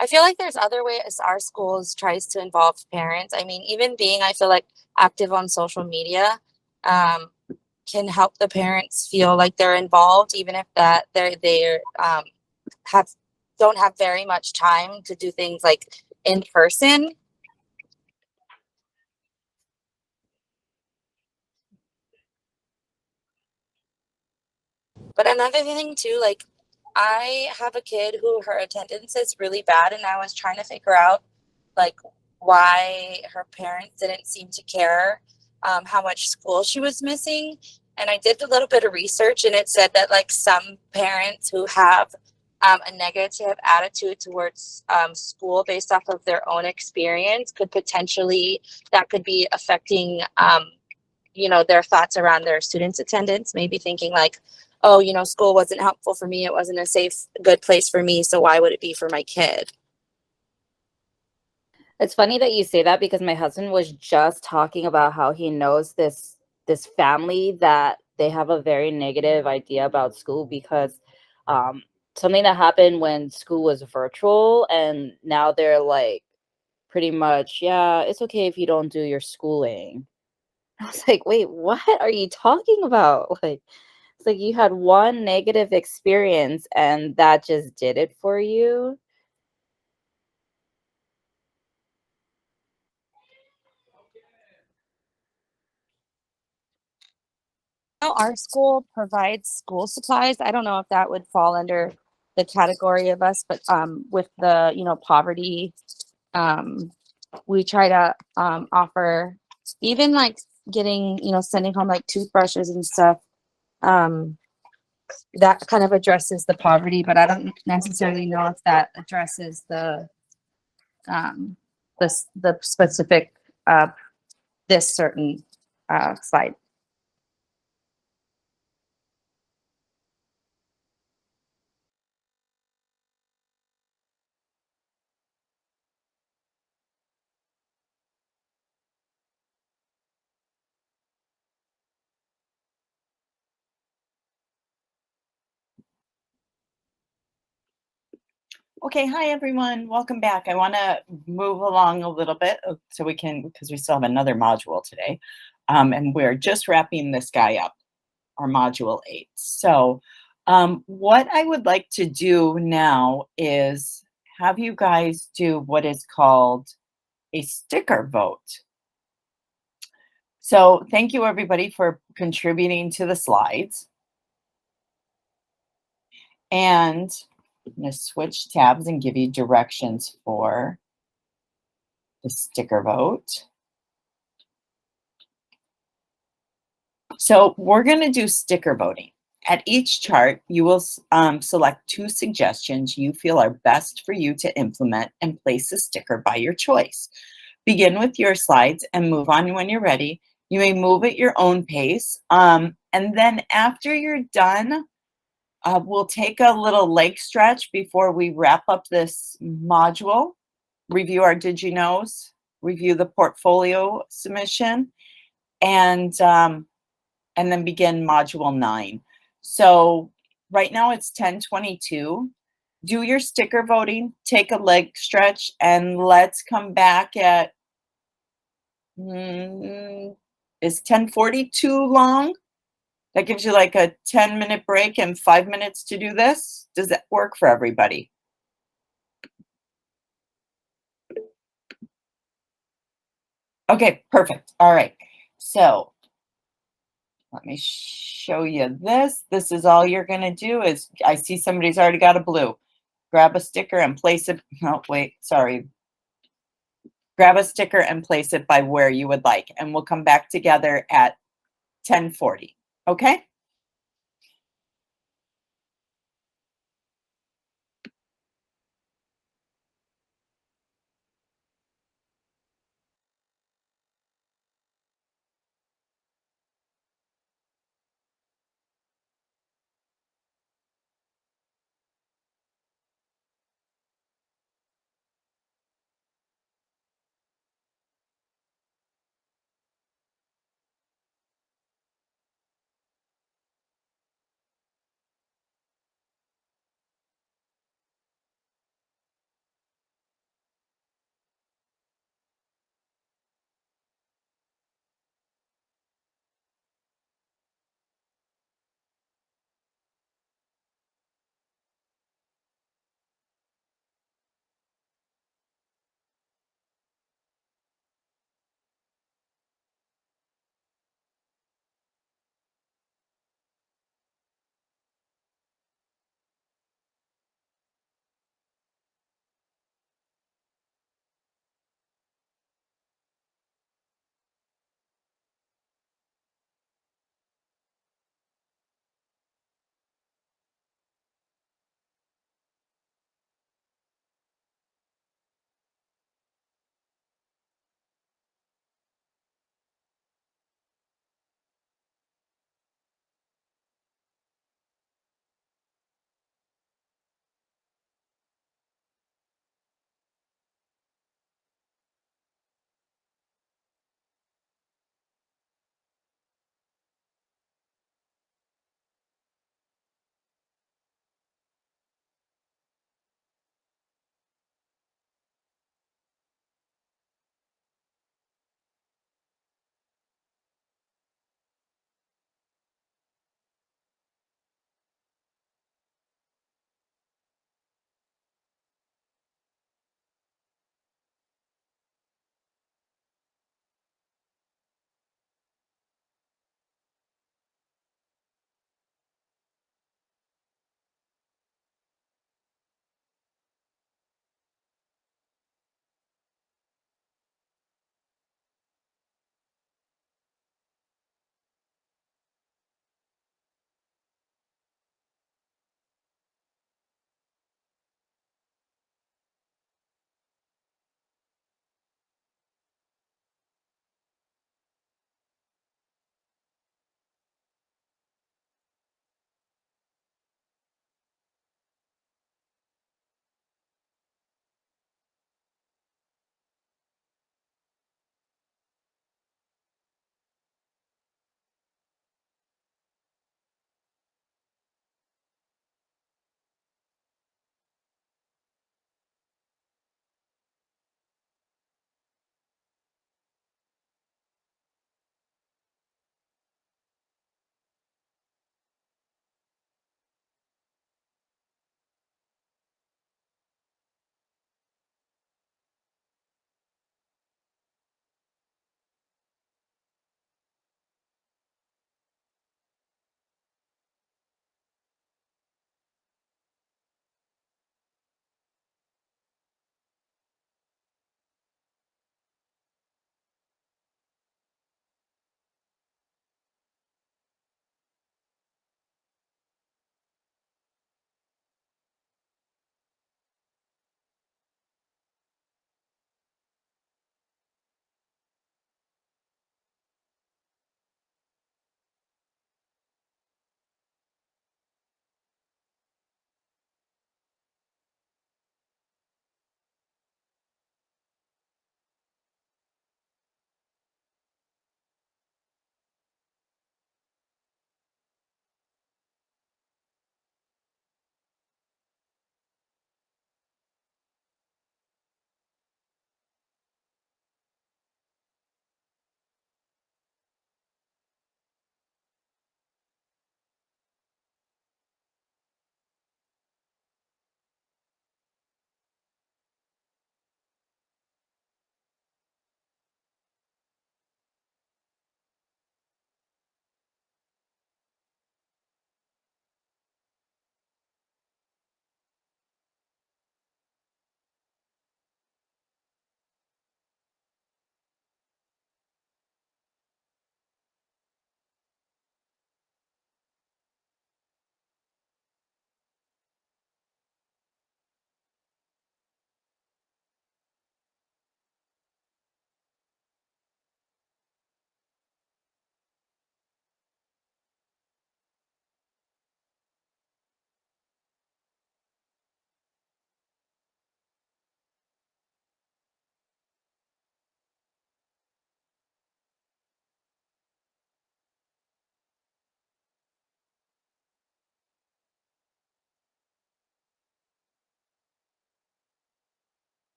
I feel like there's other ways our schools tries to involve parents. I mean, even being, I feel like, active on social media can help the parents feel like they're involved, even if that they're have don't have very much time to do things like in person. But another thing too, like I have a kid who her attendance is really bad, and I was trying to figure out like why her parents didn't seem to care. how much school she was missing. And I did a little bit of research, and it said that like some parents who have a negative attitude towards school based off of their own experience could potentially, that could be affecting their thoughts around their students' attendance, maybe thinking like, oh, school wasn't helpful for me, it wasn't a safe, good place for me, so why would it be for my kid? It's funny that you say that because my husband was just talking about how he knows this family that they have a very negative idea about school because something that happened when school was virtual, and now they're like pretty much, yeah, it's okay if you don't do your schooling. I was like, wait, what are you talking about? Like, it's like you had one negative experience and that just did it for you. Our school provides school supplies. I don't know if that would fall under the category of us, but with the poverty, we try to offer even like getting sending home like toothbrushes and stuff. That kind of addresses the poverty, but I don't necessarily know if that addresses the specific this certain slide. Okay, hi everyone, welcome back. I want to move along a little bit so we can, because we still have another module today, and we're just wrapping this guy up, our module 8. So what I would like to do now is have you guys do what is called a sticker vote. So thank you everybody for contributing to the slides. And I'm going to switch tabs and give you directions for the sticker vote. So we're going to do sticker voting. At each chart, you will select 2 suggestions you feel are best for you to implement and place a sticker by your choice. Begin with your slides and move on when you're ready. You may move at your own pace. And then after you're done, we'll take a little leg stretch before we wrap up this module, review our Did You Knows, review the portfolio submission, and then begin module 9. So right now it's 10:22. Do your sticker voting, take a leg stretch, and let's come back at, is 10:40 too long? That gives you like a 10-minute break and 5 minutes to do this. Does that work for everybody? Okay, perfect. All right. So let me show you this. This is all you're going to do is, I see somebody's already got a blue. Grab a sticker and place it. Oh, wait, sorry. Grab a sticker and place it by where you would like. And we'll come back together at 10:40. Okay?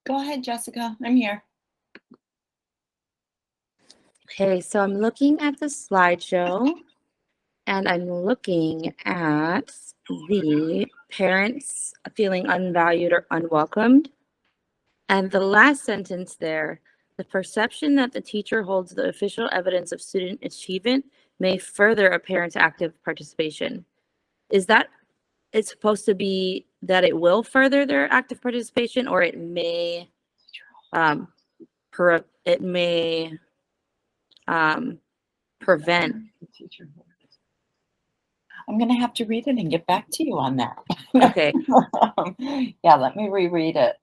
Go ahead, Jessica. I'm here. Okay, so I'm looking at the slideshow and I'm looking at the parents feeling unvalued or unwelcomed. And the last sentence there, the perception that the teacher holds the official evidence of student achievement may further a parent's active participation. Is that it's supposed to be that it will further their active participation, or it may prevent? I'm going to have to read it and get back to you on that. Okay. Yeah, let me reread it.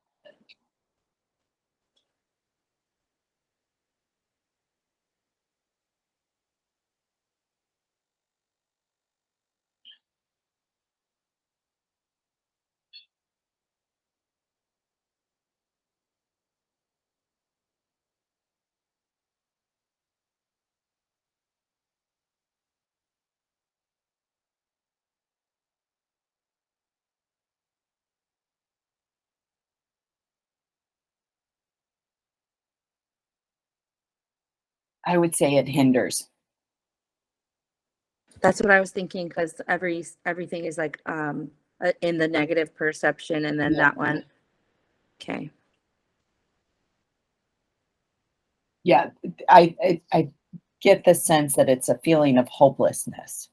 I would say it hinders. That's what I was thinking, because everything is like in the negative perception, and then that one. Okay. Yeah, I get the sense that it's a feeling of hopelessness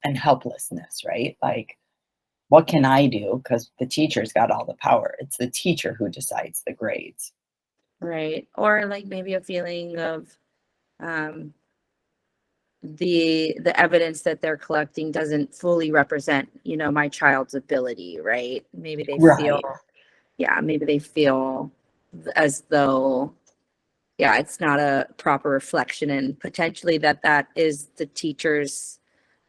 and helplessness, right? Like, what can I do? Because the teacher's got all the power. It's the teacher who decides the grades. Right. Or like maybe a feeling of the evidence that they're collecting doesn't fully represent, my child's ability, right? Maybe they feel, maybe they feel as though, it's not a proper reflection, and potentially that is the teacher's,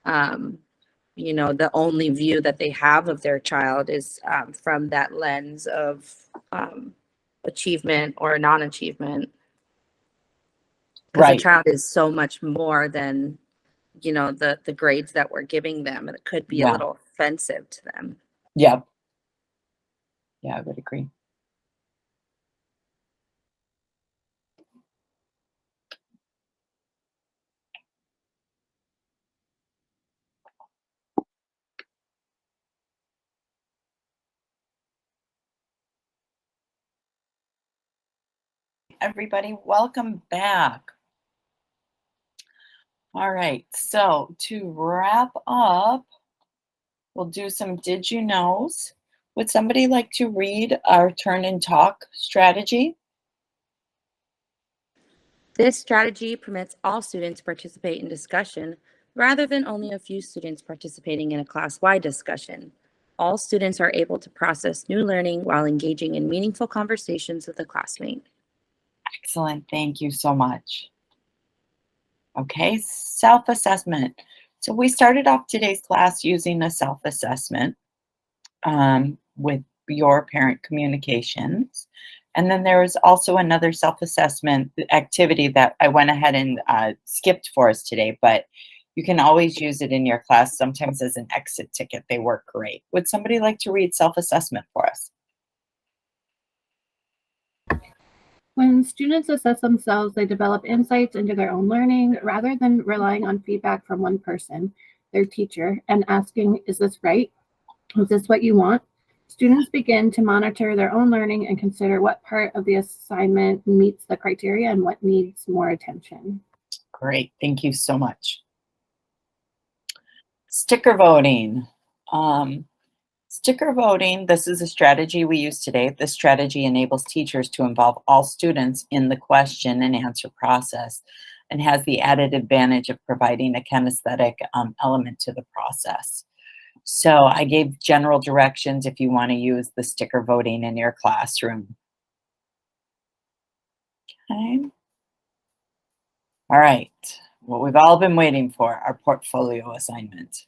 the only view that they have of their child is from that lens of achievement or non-achievement. Because the child is so much more than, the grades that we're giving them, and it could be a little offensive to them. Yeah. Yeah, I would agree. Everybody, welcome back. All right, so to wrap up, we'll do some did you knows. Would somebody like to read our turn and talk strategy? This strategy permits all students to participate in discussion rather than only a few students participating in a class-wide discussion. All students are able to process new learning while engaging in meaningful conversations with a classmate. Excellent, thank you so much. Okay, self-assessment. So we started off today's class using a self-assessment with your parent communications. And then there was also another self-assessment activity that I went ahead and skipped for us today, but you can always use it in your class, sometimes as an exit ticket. They work great. Would somebody like to read self-assessment for us? When students assess themselves, they develop insights into their own learning rather than relying on feedback from one person, their teacher, and asking, is this right? Is this what you want? Students begin to monitor their own learning and consider what part of the assignment meets the criteria and what needs more attention. Great, thank you so much. Sticker voting. Sticker voting, this is a strategy we use today. This strategy enables teachers to involve all students in the question and answer process and has the added advantage of providing a kinesthetic element to the process. So I gave general directions if you want to use the sticker voting in your classroom. Okay. All right, what we've all been waiting for, our portfolio assignment.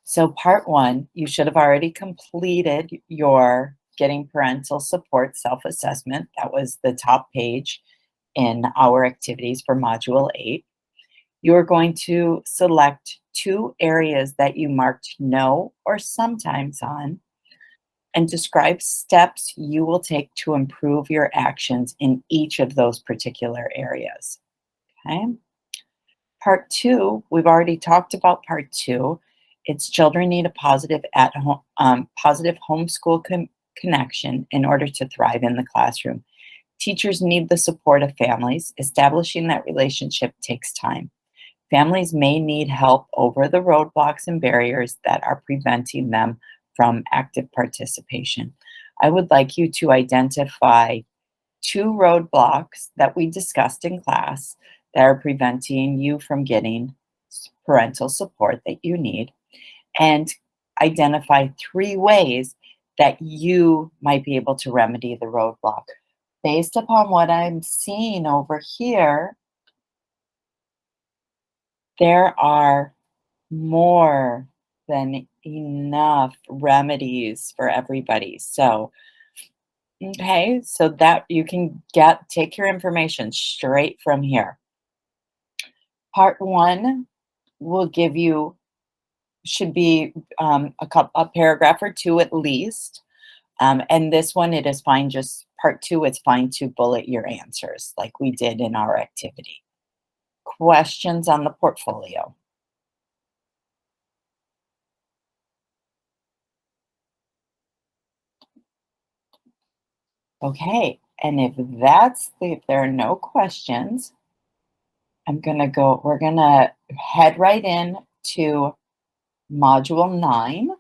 So part one, you should have already completed your Getting Parental Support self-assessment. That was the top page in our activities for Module 8. You're going to select 2 areas that you marked no or sometimes on, and describe steps you will take to improve your actions in each of those particular areas. Okay. Part 2, we've already talked about part 2. It's children need a positive positive homeschool connection in order to thrive in the classroom. Teachers need the support of families. Establishing that relationship takes time. Families may need help over the roadblocks and barriers that are preventing them from active participation. I would like you to identify 2 roadblocks that we discussed in class that are preventing you from getting parental support that you need, and identify 3 ways that you might be able to remedy the roadblock. Based upon what I'm seeing over here, there are more than enough remedies for everybody. So, okay, so that you can take your information straight from here. Part 1 will give you, should be a paragraph or 2 at least. And this one, it is fine, just part 2, it's fine to bullet your answers like we did in our activity. Questions on the portfolio? Okay, and if there are no questions, we're gonna head right in to Module 9.